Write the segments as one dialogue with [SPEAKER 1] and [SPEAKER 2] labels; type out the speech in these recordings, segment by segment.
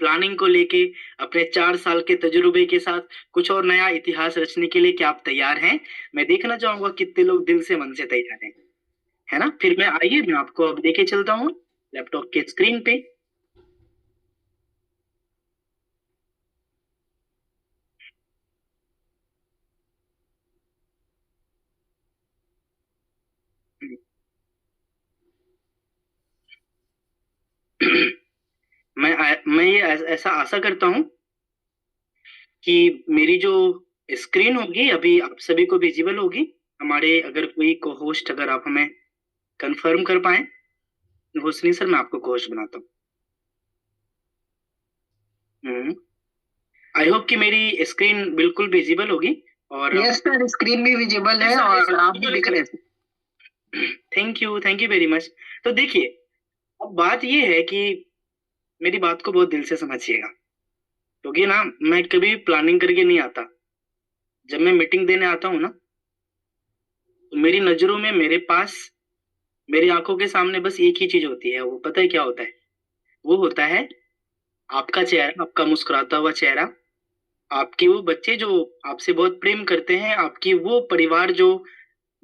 [SPEAKER 1] Planning को लेके, अपने 4 साल के तजुर्बे के साथ कुछ और नया इतिहास रचने के लिए क्या आप तैयार हैं? मैं देखना चाहूंगा कितने लोग दिल से मन से तैयार हैं। है ना? फिर मैं आइए मैं आपको अब लेके चलता हूँ लैपटॉप के स्क्रीन पे। मैं ये ऐसा आशा करता हूँ कि मेरी जो स्क्रीन होगी अभी आप सभी को विजिबल होगी। हमारे अगर कोई को होस्ट अगर आप हमें कंफर्म कर पाए। होस्ट सर मैं आपको को होस्ट बनाता हूँ। आई होप कि मेरी स्क्रीन बिल्कुल विजिबल होगी। और
[SPEAKER 2] यस सर, स्क्रीन भी विजिबल है और आप भी दिख रहे हैं।
[SPEAKER 1] Thank you very much. तो देखिए, अब बात ये है कि मेरी बात को बहुत दिल से समझिएगा, क्योंकि ना मैं कभी प्लानिंग करके नहीं आता। जब मैं मीटिंग देने आता हूँ ना, तो मेरी नजरों में, मेरे पास, मेरी आंखों के सामने बस एक ही चीज होती है। वो पता है क्या होता है? वो होता है आपका चेहरा, आपका मुस्कुराता हुआ चेहरा, आपके वो बच्चे जो आपसे बहुत प्रेम करते हैं, आपकी वो परिवार जो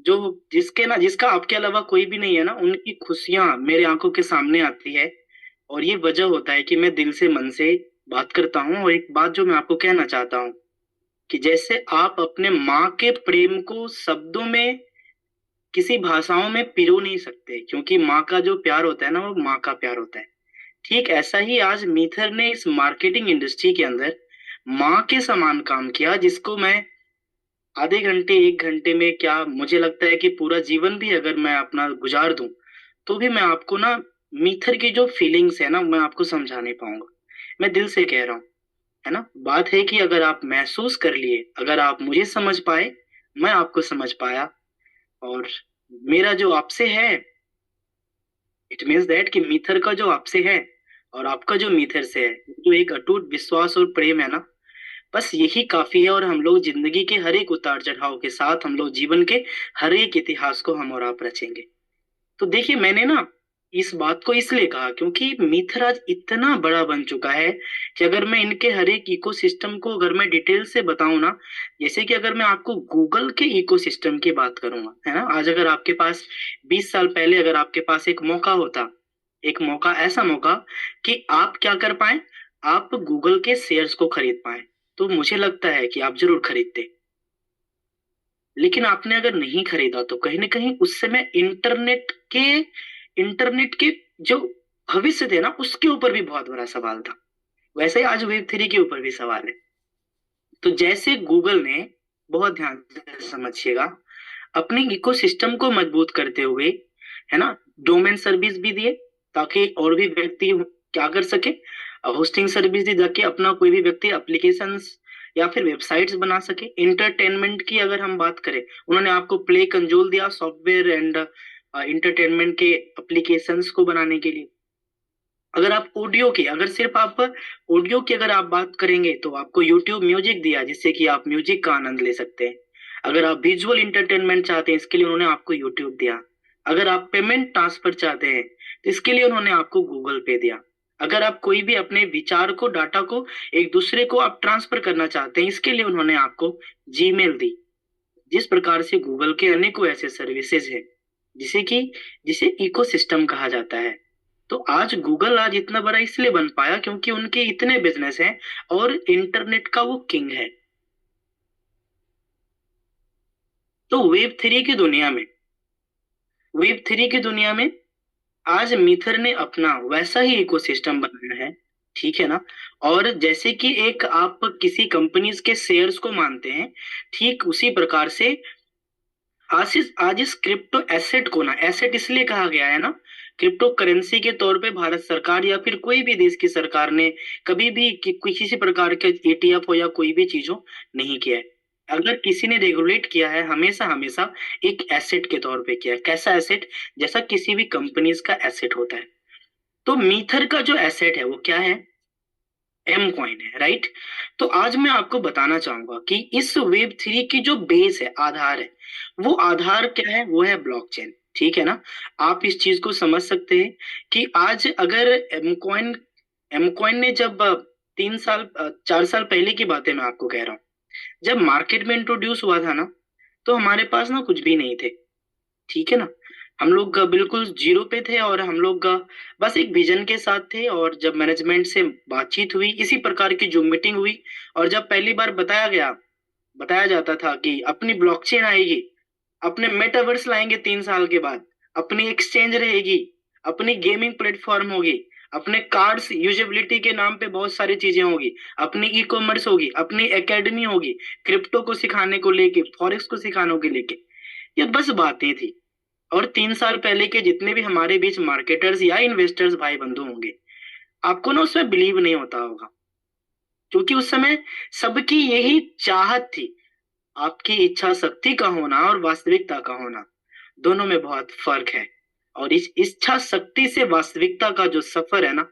[SPEAKER 1] जो जिसके ना जिसका आपके अलावा कोई भी नहीं है ना, उनकी खुशियां मेरे आंखों के सामने आती है। और ये वजह होता है कि मैं दिल से मन से बात करता हूँ। और एक बात जो मैं आपको कहना चाहता हूँ कि जैसे आप अपने माँ के प्रेम को शब्दों में, किसी भाषाओं में पिरो नहीं सकते, क्योंकि माँ का जो प्यार होता है ना, वो माँ का प्यार होता है। ठीक ऐसा ही आज मीथर ने इस मार्केटिंग इंडस्ट्री के अंदर माँ के समान काम किया, जिसको मैं आधे घंटे 1 घंटे में, क्या मुझे लगता है कि पूरा जीवन भी अगर मैं अपना गुजार दूं, तो भी मैं आपको ना मीथर की जो फीलिंग्स है ना, मैं आपको समझा नहीं पाऊंगा। मैं दिल से कह रहा हूँ। है ना? बात है कि अगर आप महसूस कर लिए, अगर आप मुझे समझ पाए, मैं आपको समझ पाया, और मेरा जो आपसे है, इट मीन्स दैट कि मीथर का जो आपसे है और आपका जो मीथर से है, जो एक अटूट विश्वास और प्रेम है ना, बस यही काफी है। और हम लोग जिंदगी के हर एक उतार चढ़ाव के साथ, हम लोग जीवन के हर एक इतिहास को हम और आप रचेंगे। तो देखिए, मैंने ना इस बात को इसलिए कहा क्योंकि मिथर आज इतना बड़ा बन चुका है कि अगर मैं इनके हर एक इकोसिस्टम को अगर मैं डिटेल से बताऊं ना, जैसे कि अगर मैं आपको गूगल के इकोसिस्टम की बात करूंगा, है ना, आज अगर आपके पास 20 साल पहले अगर आपके पास एक मौका होता, एक मौका, ऐसा मौका कि आप क्या कर पाए, आप गूगल के शेयर्स को खरीद पाए, तो मुझे लगता है कि आप जरूर खरीदते। लेकिन आपने अगर नहीं खरीदा तो कहीं ना कहीं उस समय इंटरनेट के जो भविष्य थे ना, उसके ऊपर भी बहुत बड़ा सवाल था। वैसे ही आज वेब 3 के ऊपर भी सवाल है। तो जैसे गूगल ने, बहुत ध्यान से समझिएगा, अपने इकोसिस्टम को मजबूत करते हुए, है ना, डोमेन सर्विस भी दिए ताकि और भी व्यक्ति क्या कर सके, होस्टिंग सर्विस दी ताकि अपना कोई भी व्यक्ति एप्लीकेशंस या फिर वेबसाइट्स बना सके। इंटरटेनमेंट की अगर हम बात करें, उन्होंने आपको प्ले कंजोल दिया सॉफ्टवेयर एंड इंटरटेनमेंट के एप्लीकेशंस को बनाने के लिए। अगर आप ऑडियो की, अगर सिर्फ आप ऑडियो की अगर आप बात करेंगे, तो आपको यूट्यूब म्यूजिक दिया जिससे कि आप म्यूजिक का आनंद ले सकते हैं। अगर आप विजुअल इंटरटेनमेंट चाहते हैं, इसके लिए उन्होंने आपको यूट्यूब दिया। अगर आप पेमेंट ट्रांसफर चाहते हैं, तो इसके लिए उन्होंने आपको गूगल पे दिया। अगर आप कोई भी अपने विचार को, डाटा को एक दूसरे को आप ट्रांसफर करना चाहते हैं, इसके लिए उन्होंने आपको जीमेल दी। जिस प्रकार से गूगल के अनेकों ऐसे सर्विसेज हैं जिसे कि जिसे इकोसिस्टम कहा जाता है। तो आज गूगल आज इतना बड़ा इसलिए बन पाया क्योंकि उनके इतने बिजनेस हैं और इंटरनेट का वो किंग है। तो वेब 3 की दुनिया में आज मीथर ने अपना वैसा ही इकोसिस्टम बनाया है। ठीक है ना? और जैसे कि एक आप किसी कंपनीज के शेयर्स को मानते हैं, ठीक उसी प्रकार से आज इस क्रिप्टो एसेट को ना, एसेट इसलिए कहा गया है ना, क्रिप्टो करेंसी के तौर पे भारत सरकार या फिर कोई भी देश की सरकार ने कभी भी किसी प्रकार के ETF हो या कोई भी चीज हो नहीं किया है। अगर किसी ने रेगुलेट किया है, हमेशा हमेशा एक एसेट के तौर पे किया है। कैसा एसेट? जैसा किसी भी कंपनीज का एसेट होता है। तो मीथर का जो एसेट है वो क्या है? एम कॉइन है, राइट? तो आज मैं आपको बताना चाहूंगा कि इस वेब 3 की जो बेस है, आधार है, वो आधार क्या है? वो है ब्लॉकचेन। ठीक है ना? आप इस चीज को समझ सकते हैं कि आज अगर एम कॉइन एम कॉइन ने जब 4 साल पहले की बातें मैं आपको कह रहा हूँ, जब मार्केट में इंट्रोड्यूस हुआ था ना, तो हमारे पास ना कुछ भी नहीं थे। ठीक है ना, हम लोग बिल्कुल जीरो पे थे, और हम लोग बस एक विजन के साथ थे। और जब मैनेजमेंट से बातचीत हुई, इसी प्रकार की जो मीटिंग हुई, और जब पहली बार बताया जाता था कि अपनी ब्लॉकचेन आएगी, अपने मेटावर्स लाएंगे 3 साल के बाद, अपनी एक्सचेंज रहेगी, अपनी गेमिंग प्लेटफॉर्म होगी, अपने कार्ड्स यूजेबिलिटी के नाम पे बहुत सारी चीजें होगी, अपनी ई कॉमर्स होगी, अपनी एकेडमी होगी, क्रिप्टो को सिखाने को लेके, फॉरेक्स को सिखाने को लेके, ये बस बातें थी। और 3 साल पहले के जितने भी हमारे बीच मार्केटर्स या इन्वेस्टर्स भाई बंधु होंगे, आपको ना उसमें बिलीव नहीं होता होगा, क्योंकि उस समय सबकी यही चाहत थी। आपकी इच्छा शक्ति का होना और वास्तविकता का होना, दोनों में बहुत फर्क है। और इस इच्छा शक्ति से वास्तविकता का जो सफर है ना,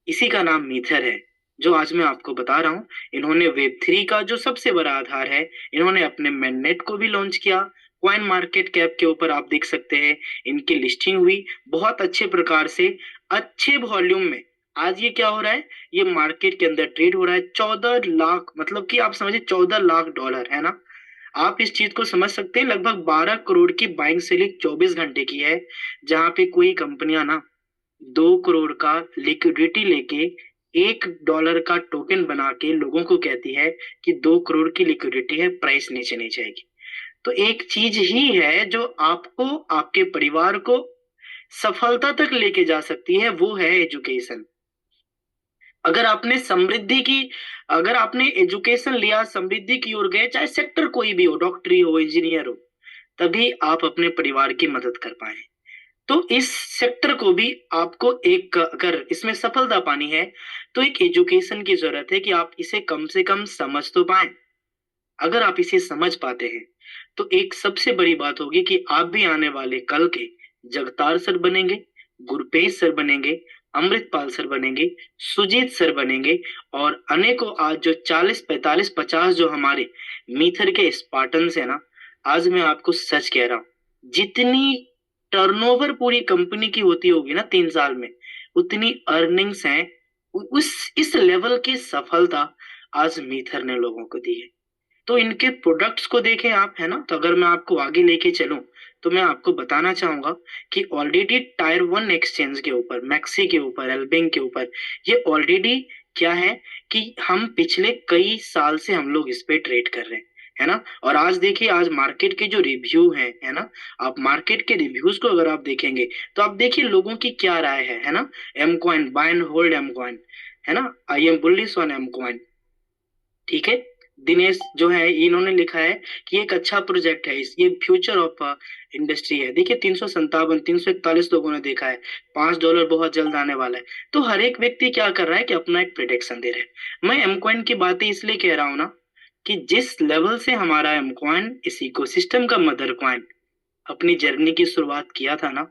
[SPEAKER 1] इसी का नाम मीथर है, जो आज मैं आपको बता रहा हूँ। इन्होंने वेब 3 का जो सबसे बड़ा आधार है, इन्होंने अपने मेननेट को भी लॉन्च किया। कॉइन मार्केट कैप के ऊपर आप देख सकते हैं, इनकी लिस्टिंग हुई बहुत अच्छे प्रकार से, अच्छे वॉल्यूम में। आज ये क्या हो रहा है, ये मार्केट के अंदर ट्रेड हो रहा है 14 लाख, मतलब कि आप समझिए 14 लाख डॉलर, है ना। आप इस चीज को समझ सकते हैं, लगभग 12 करोड़ की बाइंग सेलिंग 24 घंटे की है, जहां पे कोई कंपनियां ना 2 करोड़ का लिक्विडिटी लेके $1 का टोकन बना के लोगों को कहती है कि 2 करोड़ की लिक्विडिटी है, प्राइस नीचे नहीं जाएगी। तो एक चीज ही है जो आपको, आपके परिवार को सफलता तक लेके जा सकती है, वो है एजुकेशन। अगर आपने समृद्धि की, अगर आपने एजुकेशन लिया, समृद्धि की ओर गए, चाहे सेक्टर कोई भी हो, डॉक्टरी हो, इंजीनियर हो, तभी आप अपने परिवार की मदद कर पाए। तो इस सेक्टर को भी आपको एक, अगर इसमें सफलता पानी है, तो एक एजुकेशन की जरूरत है कि आप इसे कम से कम समझ तो पाए। अगर आप इसे समझ पाते हैं, तो एक सबसे बड़ी बात होगी कि आप भी आने वाले कल के जगतार सर बनेंगे, गुरपेश सर बनेंगे, अमृतपाल सर बनेंगे, सुजीत सर बनेंगे, और अनेकों आज जो 40 45 50 जो हमारे मीथर के स्पार्टन्स है ना, आज मैं आपको सच कह रहा हूं, जितनी टर्नओवर पूरी कंपनी की होती होगी ना 3 साल में, उतनी अर्निंग्स हैं। उस इस लेवल की सफलता आज मीथर ने लोगों को दी है। तो इनके प्रोडक्ट्स को देखें आप, है ना। तो अगर मैं आपको आगे लेके चलूं, तो मैं आपको बताना चाहूंगा कि ऑलरेडी टायर 1 एक्सचेंज के ऊपर, मैक्सी के ऊपर, एल्बिंग के ऊपर, ये ऑलरेडी क्या है कि हम पिछले कई साल से हम लोग इस पे ट्रेड कर रहे हैं, है ना। और आज देखिए, आज मार्केट के जो रिव्यू है ना, आप मार्केट के रिव्यूज को अगर आप देखेंगे, तो आप देखिए लोगों की क्या राय है ना। M coin, buy and hold M coin, है ना। I am bullish on M coin, ठीक है। दिनेश जो है, इन्होंने लिखा है कि एक अच्छा प्रोजेक्ट है, इस ये फ्यूचर ऑफ इंडस्ट्री है। देखिए 357 341 लोगों ने देखा है, $5 बहुत जल्द आने वाला है। तो हर एक व्यक्ति क्या कर रहा है कि अपना एक प्रिडिक्शन दे रहे हैं। मैं एमकॉइन की बातें इसलिए कह रहा हूं ना, कि जिस लेवल से हमारा एमकॉइन इस इकोसिस्टम का मदर कॉइन अपनी जर्नी की शुरुआत किया था ना,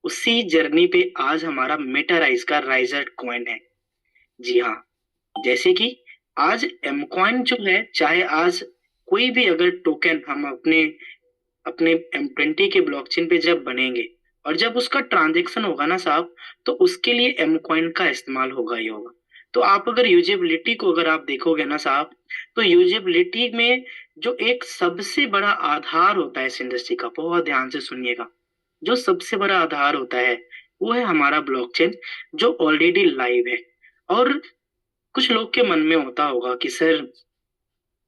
[SPEAKER 1] उसी जर्नी पे आज हमारा मेटाराइज का राइजर कॉइन है। जी हाँ, जैसे कि आज एमकॉइन जो है, चाहे आज कोई भी अगर टोकन हम अपने अपने M20 के ब्लॉकचेन पे जब बनेंगे, और जब उसका ट्रांजैक्शन होगा ना साहब, तो उसके लिए एमकॉइन का इस्तेमाल होगा ही होगा। तो आप अगर यूजेबिलिटी को अगर आप देखोगे ना साहब, तो यूजेबिलिटी में जो एक सबसे बड़ा आधार होता है इस इंडस्ट्री का, बहुत ध्यान से सुनिएगा, जो सबसे बड़ा आधार होता है, वो है हमारा ब्लॉकचेन, जो ऑलरेडी लाइव है। और कुछ लोग के मन में होता होगा कि सर,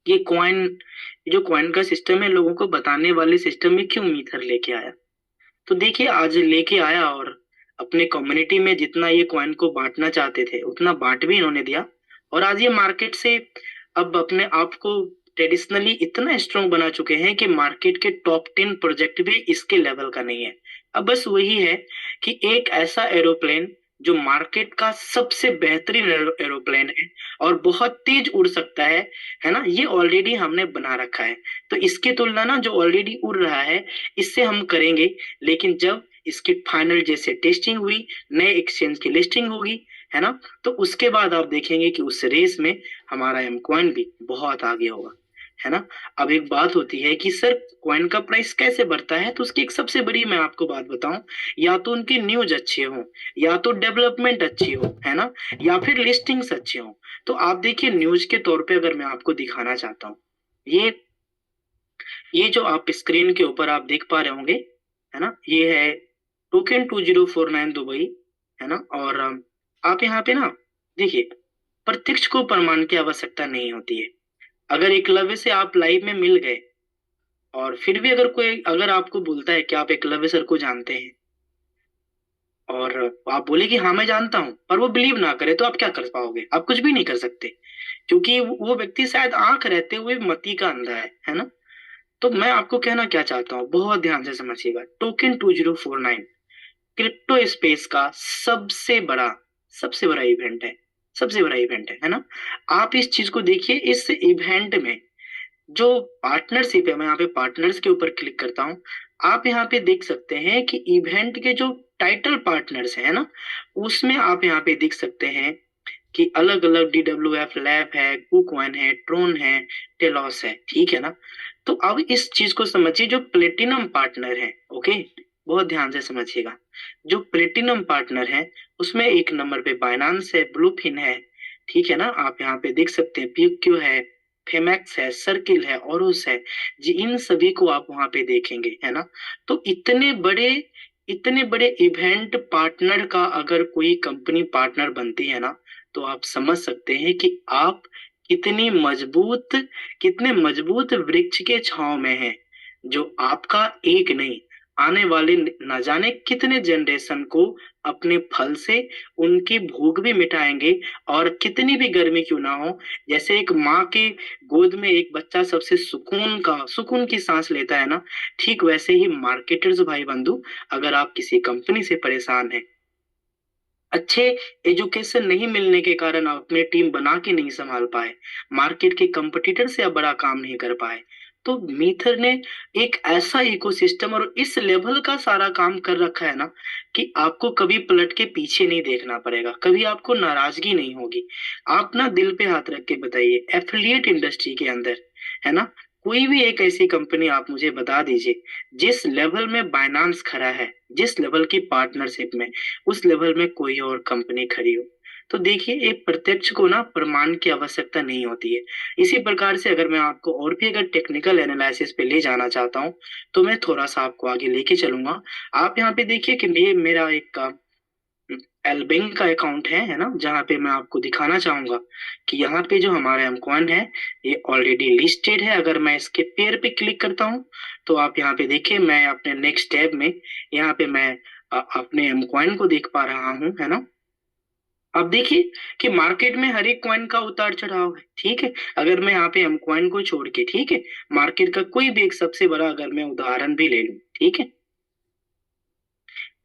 [SPEAKER 1] ये कॉइन, जो कॉइन का सिस्टम है, लोगों को बताने वाले सिस्टम में क्यों मीथर लेके आया। तो देखिए, आज लेके आया, और अपने कम्युनिटी में जितना ये कॉइन को बांटना चाहते थे, उतना बांट भी इन्होंने दिया। और आज ये मार्केट से अब अपने आप को ट्रेडिशनली इतना स्ट्रांग बना चुके हैं कि मार्केट के टॉप 10 प्रोजेक्ट भी इसके लेवल का नहीं है। अब बस वही है कि एक ऐसा एरोप्लेन जो मार्केट का सबसे बेहतरीन एरोप्लेन है, और बहुत तेज उड़ सकता है ना, ये ऑलरेडी हमने बना रखा है। तो इसकी तुलना ना, जो ऑलरेडी उड़ रहा है, इससे हम करेंगे। लेकिन जब इसकी फाइनल जैसे टेस्टिंग हुई, नए एक्सचेंज की लिस्टिंग होगी, है ना, तो उसके बाद आप देखेंगे कि उस रेस में हमारा एम कॉइन भी बहुत आगे होगा। है ना। अब एक बात होती है कि सर कॉइन का प्राइस कैसे बढ़ता है, तो उसकी एक सबसे बड़ी मैं आपको बात बताऊं, या तो उनकी न्यूज अच्छी हो, या तो डेवलपमेंट अच्छी हो, है ना, या फिर लिस्टिंग्स अच्छी हो। तो आप देखिए न्यूज के तौर पे अगर मैं आपको दिखाना चाहता हूँ, ये ये जो आप स्क्रीन के ऊपर आप देख पा रहे होंगे, है ना, ये है टोकन 2049 दुबई, है ना। और आप यहाँ पे ना देखिए, प्रत्यक्ष को प्रमाण की आवश्यकता नहीं होती है। अगर एकलव्य से आप लाइव में मिल गए, और फिर भी अगर कोई अगर आपको बोलता है कि आप एकलव्य सर को जानते हैं, और आप बोले कि हाँ मैं जानता हूँ, पर वो बिलीव ना करे, तो आप क्या कर पाओगे? आप कुछ भी नहीं कर सकते, क्योंकि वो व्यक्ति शायद आंख रहते हुए मती का अंधा है ना। तो मैं आपको कहना क्या चाहता हूँ, बहुत ध्यान से समझिएगा, टोकन 2049 क्रिप्टो स्पेस का सबसे बड़ा इवेंट है, सबसे बड़ा इवेंट है ना। आप इस चीज को देखिए, इस इवेंट में जो पार्टनरशिप है, मैं यहाँ पे पार्टनर्स के ऊपर क्लिक करता हूँ, आप यहाँ पे देख सकते हैं कि इवेंट के जो टाइटल पार्टनर्स है ना, उसमें आप यहाँ पे देख सकते हैं कि अलग अलग DWF लैब है, कुकॉइन है, ट्रोन है, टेलॉस है, ठीक है ना। तो अब इस चीज को समझिए, जो प्लेटिनम पार्टनर है, ओके, बहुत ध्यान से समझिएगा, जो प्लेटिनम पार्टनर है उसमें एक नंबर पे बाइनांस है, ब्लूफिन है, ठीक है ना। आप यहाँ पे देख सकते हैं PQ है, फेमैक्स है, सर्किल है, ओरुस है जी, इन सभी को आप वहां पे देखेंगे, है ना। तो इतने बड़े इवेंट पार्टनर का अगर कोई कंपनी पार्टनर बनती है ना, तो आप समझ सकते हैं कि आप कितनी मजबूत कितने मजबूत वृक्ष के छांव में हैं, जो आपका एक नहीं, आने वाले न जाने कितने जनरेशन को अपने फल से उनकी भूख भी मिटाएंगे। और कितनी भी गर्मी क्यों ना हो, जैसे एक माँ की गोद में एक बच्चा सबसे सुकून की सांस लेता है ना, ठीक वैसे ही मार्केटर्स भाई बंधु, अगर आप किसी कंपनी से परेशान हैं, अच्छे एजुकेशन नहीं मिलने के कारण आप अपनी टीम बना के नहीं संभाल पाए, मार्केट के कंपटीटर से आप बड़ा काम नहीं कर पाए, तो मीथर ने एक ऐसा इकोसिस्टम और इस लेवल का सारा काम कर रखा है ना, कि आपको कभी पलट के पीछे नहीं देखना पड़ेगा, कभी आपको नाराजगी नहीं होगी। आप ना दिल पे हाथ रख के बताइए, एफिलिएट इंडस्ट्री के अंदर, है ना, कोई भी एक ऐसी कंपनी आप मुझे बता दीजिए, जिस लेवल में बाइनांस खड़ा है, जिस लेवल की पार्टनरशिप में, उस लेवल में कोई और कंपनी खड़ी हो। तो देखिए, एक प्रत्यक्ष को ना प्रमाण की आवश्यकता नहीं होती है। इसी प्रकार से अगर मैं आपको और भी अगर टेक्निकल एनालिसिस पे ले जाना चाहता हूँ, तो मैं थोड़ा सा आपको आगे लेके चलूंगा। आप यहाँ पे देखिए कि ये मेरा एक एलबिंग का अकाउंट है ना, जहाँ पे मैं आपको दिखाना चाहूंगा कि यहाँ पे जो हमारा एमकॉइन है, ये ऑलरेडी लिस्टेड है। अगर मैं इसके पेयर पे क्लिक करता हूँ, तो आप यहाँ पे देखिए, मैं अपने नेक्स्ट टैब में यहाँ पे मैं अपने एमकॉइन को देख पा रहा हूँ, है ना। अब देखिए कि मार्केट में हर एक कॉइन का उतार चढ़ाव है, ठीक है। अगर मैं यहाँ पे एम कॉइन को छोड़ के, ठीक है, मार्केट का कोई भी एक सबसे बड़ा अगर मैं उदाहरण भी ले लूं, ठीक है,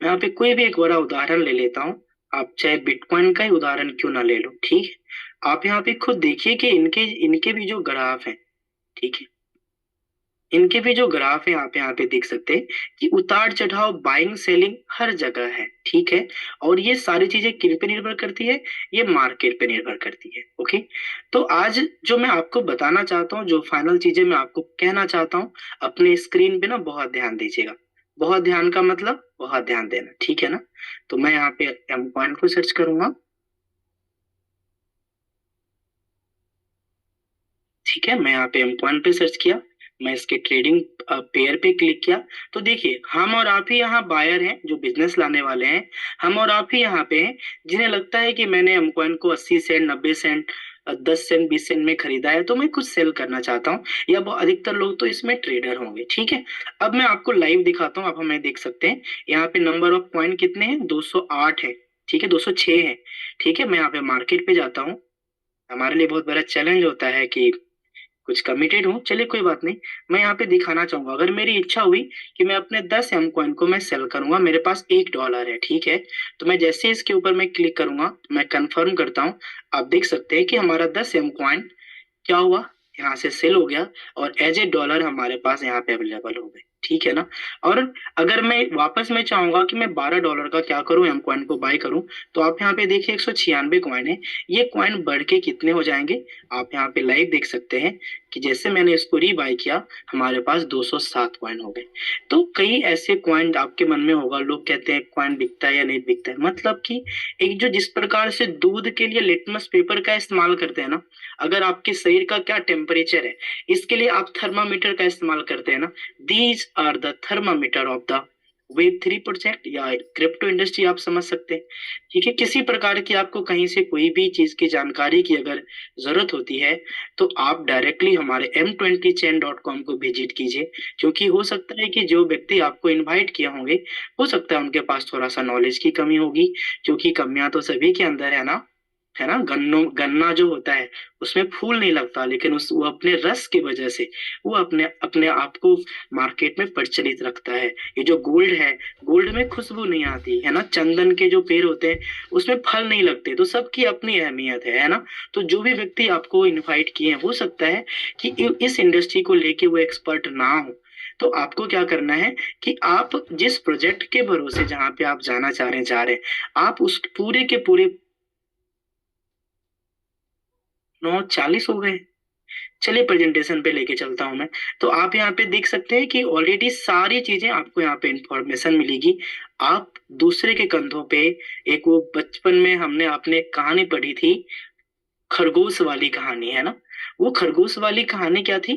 [SPEAKER 1] मैं यहाँ पे कोई भी एक बड़ा उदाहरण ले लेता हूँ, आप चाहे बिटकॉइन का ही उदाहरण क्यों ना ले लो, ठीक है। आप यहाँ पे खुद देखिए कि इनके इनके भी जो ग्राफ है, ठीक है, इनके भी जो ग्राफ है आप यहाँ पे देख सकते हैं कि उतार चढ़ाव, बाइंग सेलिंग हर जगह है, ठीक है। और ये सारी चीजें किन पे निर्भर करती है? ये मार्केट पे निर्भर करती है, ओके। तो आज जो मैं आपको बताना चाहता हूँ, जो फाइनल चीजें मैं आपको कहना चाहता हूँ, अपने स्क्रीन पे ना बहुत ध्यान दीजिएगा। बहुत ध्यान का मतलब बहुत ध्यान देना, ठीक है ना। तो मैं यहाँ पे एम पॉइंट को सर्च करूंगा, ठीक है, मैं यहाँ पे एम पॉइंट पे सर्च किया, मैं इसके ट्रेडिंग पेयर पे क्लिक किया। तो देखिए, हम और आप ही यहाँ बायर हैं, जो बिजनेस लाने वाले हैं। हम और आप ही यहाँ पे हैं जिन्हें लगता है कि मैंने एम कॉइन को 80 सेंट, 90 सेंट, 10 सेंट, 20 सेंट में खरीदा है, तो मैं कुछ सेल करना चाहता हूँ, या अधिकतर लोग तो इसमें ट्रेडर होंगे, ठीक है। अब मैं आपको लाइव दिखाता हूँ, आप हमें देख सकते हैं यहाँ पे नंबर ऑफ कॉइन कितने हैं, 208 है, ठीक है, 206 है, ठीक है। मैं यहाँ पे मार्केट पे जाता हूँ, हमारे लिए बहुत बड़ा चैलेंज होता है कि कुछ कमिटेड हूँ, चलिए कोई बात नहीं। मैं यहाँ पे दिखाना चाहूंगा, अगर मेरी इच्छा हुई कि मैं अपने 10 एम कॉइन को मैं सेल करूंगा, मेरे पास $1 है, ठीक है, तो मैं जैसे इसके ऊपर मैं क्लिक करूंगा, मैं कंफर्म करता हूँ, आप देख सकते हैं कि हमारा 10 एम कॉइन क्या हुआ, यहाँ से सेल हो गया, और एज ए डॉलर हमारे पास यहाँ पे अवेलेबल हो गए, ठीक है ना। और अगर मैं वापस में चाहूंगा कि मैं $12 का क्या करूं, एम कॉइन को बाय करूं, तो आप यहाँ पे देखिए 196 कॉइन है, ये कॉइन बढ़ के कितने हो जाएंगे, आप यहाँ पे लाइव देख सकते हैं कि जैसे मैंने इसको रीबाय किया, हमारे पास 207 कॉइन हो गए। तो कई ऐसे कॉइन आपके मन में होगा, लोग कहते हैं कॉइन बिकता है या नहीं बिकता है, मतलब कि एक जो जिस प्रकार से दूध के लिए लिटमस पेपर का इस्तेमाल करते हैं ना, अगर आपके शरीर का क्या टेम्परेचर है इसके लिए आप थर्मामीटर का इस्तेमाल करते हैं ना, these are the thermometer of the web 3 project या क्रिप्टो इंडस्ट्री, आप समझ सकते हैं। ठीक है, किसी प्रकार की आपको कहीं से कोई भी चीज की जानकारी की अगर जरूरत होती है तो आप डायरेक्टली हमारे m20chain.com को विजिट कीजिए, क्योंकि हो सकता है कि जो व्यक्ति आपको इनवाइट किया होंगे, हो सकता है उनके पास थोड़ा सा नॉलेज की कमी होगी, क्योंकि कमियां तो सभी के अंदर है ना। गन्ना जो होता है उसमें फूल नहीं लगता, लेकिन उस वो अपने रस की वजह से वो अपने अपने आप को मार्केट में प्रचलित रखता है। ये जो गोल्ड है, गोल्ड में खुशबू नहीं आती है ना, चंदन के जो पेड़ होते हैं उसमें फल नहीं लगते, तो सबकी अपनी अहमियत है ना। तो जो भी व्यक्ति आपको इनवाइट किए हैं, हो सकता है कि इस इंडस्ट्री को लेके वो एक्सपर्ट ना हो, तो आपको क्या करना है कि आप जिस प्रोजेक्ट के भरोसे जहाँ पे आप जाना चाह रहे हैं जा रहे हैं, आप उस पूरे के पूरे 9:40 हो गए। चलिए प्रेजेंटेशन पे लेके चलता हूँ मैं। तो आप यहाँ पे देख सकते हैं कि ऑलरेडी सारी चीजें आपको यहाँ पे इंफॉर्मेशन मिलेगी। आप दूसरे के कंधों पे, एक वो बचपन में हमने आपने एक कहानी पढ़ी थी, खरगोश वाली कहानी, है ना। वो खरगोश वाली कहानी क्या थी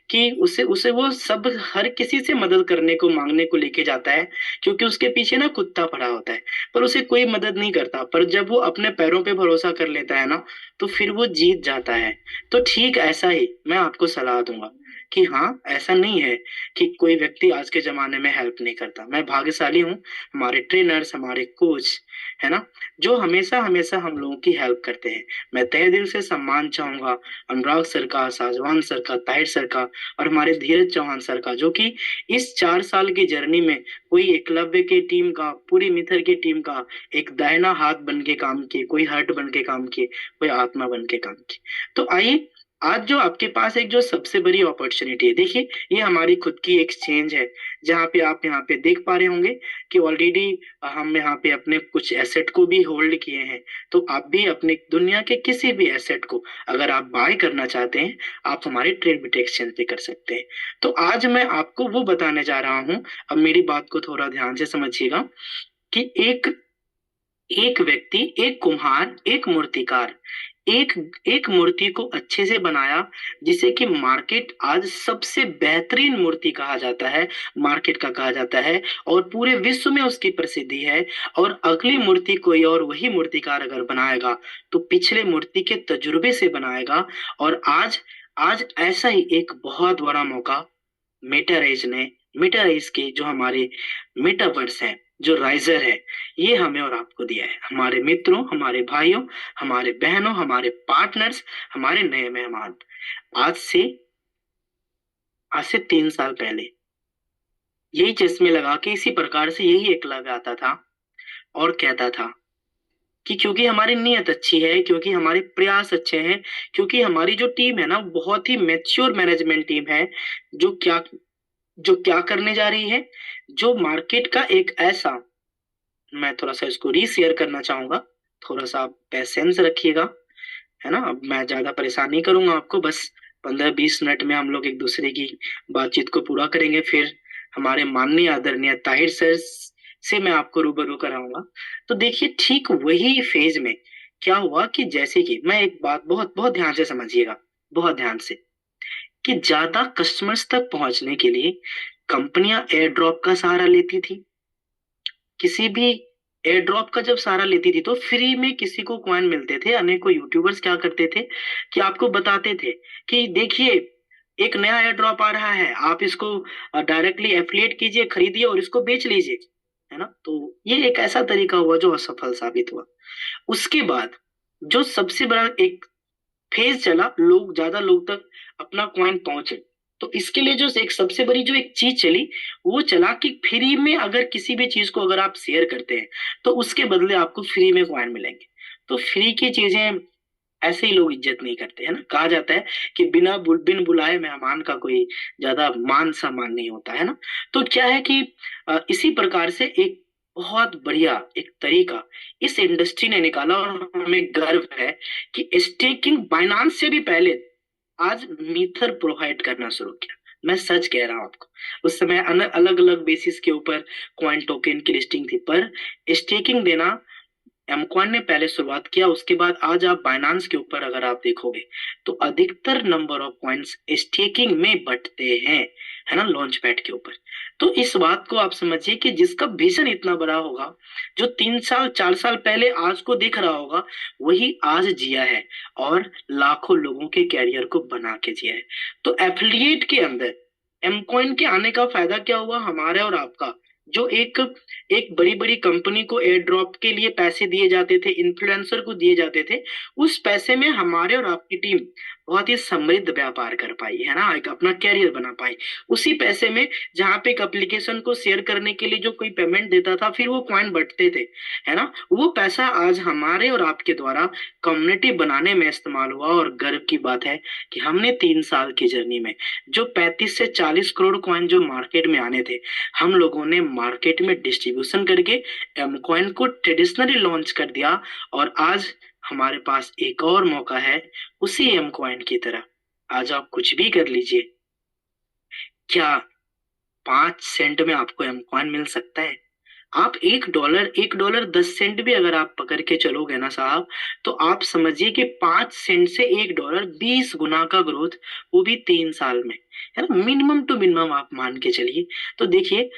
[SPEAKER 1] कि उसे उसे वो सब हर किसी से मदद करने को मांगने को लेके जाता है, क्योंकि उसके पीछे ना कुत्ता पड़ा होता है, पर उसे कोई मदद नहीं करता। पर जब वो अपने पैरों पे भरोसा कर लेता है ना, तो फिर वो जीत जाता है। तो ठीक ऐसा ही मैं आपको सलाह दूंगा कि हाँ, ऐसा नहीं है कि कोई व्यक्ति आज के जमाने में हेल्प नहीं करता। मैं भाग्यशाली हूँ, हमारे ट्रेनर्स, हमारे कोच, है ना, जो हमेशा हमेशा हम लोगों की हेल्प करते हैं। मैं तहे दिल से सम्मान चाहूंगा अनुराग सर का, साजवान सर का, ताहिर सर का, और हमारे धीरज चौहान सर का, जो कि इस 4 साल की जर्नी में कोई एकलव्य की टीम का, पूरी मिथर की टीम का एक दाहिना हाथ बन के काम किए, कोई हर्ट बन के काम किए, कोई आत्मा बन के काम किए। तो आइए, आज जो आपके पास एक जो सबसे बड़ी अपॉर्चुनिटी है, देखिए ये हमारी खुद की एक्सचेंज है, जहाँ पे आप यहाँ पे देख पा रहे होंगे कि ऑलरेडी हम यहाँ पे अपने कुछ एसेट को भी होल्ड किए हैं। तो आप भी अपने दुनिया के किसी भी एसेट को अगर आप बाय करना चाहते हैं, आप हमारे ट्रेडबिट एक्सचेंज पे कर सकते हैं। तो आज मैं आपको वो बताने जा रहा हूँ, अब मेरी बात को थोड़ा ध्यान से समझिएगा, कि एक एक व्यक्ति, एक कुम्हार, एक मूर्तिकार, एक एक मूर्ति को अच्छे से बनाया, जिसे कि मार्केट आज सबसे बेहतरीन मूर्ति कहा जाता है, मार्केट का कहा जाता है, और पूरे विश्व में उसकी प्रसिद्धि है। और अगली मूर्ति कोई और वही मूर्तिकार अगर बनाएगा तो पिछले मूर्ति के तजुर्बे से बनाएगा। और आज आज ऐसा ही एक बहुत बड़ा मौका मेटारेज ने, मेटारेज के जो हमारे मेटावर्स है, जो राइजर है, ये हमें और आपको दिया है, हमारे मित्रों, हमारे भाइयों, हमारे बहनों, हमारे पार्टनर्स, हमारे नए मेहमान। आज से आज से 3 साल पहले यही चश्मे लगा के इसी प्रकार से यही एकलव्य आता था और कहता था कि क्योंकि हमारी नीयत अच्छी है, क्योंकि हमारे प्रयास अच्छे हैं, क्योंकि हमारी जो टीम है ना, बहुत ही मैच्योर मैनेजमेंट टीम है, जो क्या जो क्या करने जा रही है, जो मार्केट का एक ऐसा, मैं थोड़ा सा इसको रीशेयर करना चाहूंगा, थोड़ा सा आप पेशेंस रखिएगा, है ना। अब मैं ज्यादा परेशान नहीं करूंगा आपको, बस 15-20 मिनट में हम लोग एक दूसरे की बातचीत को पूरा करेंगे, फिर हमारे माननीय आदरणीय ताहिर सर से मैं आपको रूबरू कराऊंगा। तो देखिए, ठीक वही फेज में क्या हुआ कि जैसे कि मैं एक बात, बहुत बहुत ध्यान से समझिएगा, बहुत ध्यान से, कि ज्यादा कस्टमर्स तक पहुंचने के लिए कंपनियां एयर ड्रॉप का सहारा लेती थी। किसी भी एयर ड्रॉप का जब सहारा लेती थी तो फ्री में किसी को कॉइन मिलते थे। अनेकों यूट्यूबर्स क्या करते थे कि आपको बताते थे कि देखिए, एक नया एयर ड्रॉप आ रहा है, आप इसको डायरेक्टली एफिलिएट कीजिए, खरीदिए और इसको बेच लीजिए, है ना। तो ये एक ऐसा तरीका हुआ जो असफल साबित हुआ। उसके बाद जो सबसे बड़ा एक फेज चला, लोग, ज्यादा लोग तक अपना कॉइन पहुंचे, तो इसके लिए जो एक सबसे बड़ी जो एक चीज चली, वो चला कि फ्री में अगर किसी भी चीज को अगर आप शेयर करते हैं तो उसके बदले आपको फ्री में कॉइन मिलेंगे। तो फ्री की चीजें ऐसे ही लोग इज्जत नहीं करते, है ना। कहा जाता है कि बिन बुलाए मेहमान का कोई ज्यादा मान सम्मान नहीं होता, है ना। तो क्या है कि इसी प्रकार से एक बहुत बढ़िया एक तरीका इस इंडस्ट्री ने निकाला, और हमें गर्व है कि स्टेकिंग बाइनांस से भी पहले आज मीथर प्रोवाइड करना शुरू किया। मैं सच कह रहा हूँ आपको, उस समय अलग अलग बेसिस के ऊपर कॉइन टोकन की लिस्टिंग थी, पर स्टेकिंग देना एमकॉइन ने पहले शुरुआत किया। उसके बाद आज आप बाइनांस के ऊपर अगर आप देखोगे तो अधिकतर नंबर ऑफ कॉइन्स स्टेकिंग में बटते हैं, है ना, लॉन्च पैड के ऊपर। तो इस बात को आप समझिए कि जिसका विजन इतना बड़ा होगा, जो 3 साल 4 साल पहले आज को दिख रहा होगा, वही आज जिया है और लाखों लोगों के कैरियर को बना के जिया है। तो एफिलिएट के अंदर एमकॉइन के आने का फायदा क्या हुआ हमारे और आपका? जो एक एक बड़ी बड़ी कंपनी को एयर ड्रॉप के लिए पैसे दिए जाते थे, इन्फ्लुएंसर को दिए जाते थे, उस पैसे में हमारे और आपकी टीम बहुत ही समृद्ध व्यापार कर पाई, है ना, एक अपना कैरियर बना पाई। उसी पैसे में जहाँ पे एक एप्लीकेशन को शेयर करने के लिए जो कोई पेमेंट देता था, फिर वो कॉइन बटते थे, है ना, वो पैसा आज हमारे और आपके द्वारा कम्युनिटी बनाने में इस्तेमाल हुआ। और गर्व की बात है कि हमने 3 साल की जर्नी में जो 35 से 40 करोड़ कॉइन जो मार्केट में आने थे, हम लोगों ने मार्केट में डिस्ट्रीब्यूशन करके एम कॉइन को ट्रेडिशनली लॉन्च कर दिया। और आज हमारे पास एक और मौका है उसी एम कॉइन की तरह। आज आप कुछ भी कर लीजिए, क्या 5 सेंट में आपको एम कॉइन मिल सकता है? आप $1 $1.10 भी अगर आप पकड़ के चलोगे ना साहब, तो आप समझिए कि 5 सेंट से $1 20 गुना का ग्रोथ, वो भी 3 साल में, है ना, मिनिमम टू मिनिमम आप मान के चलिए। तो देखिए,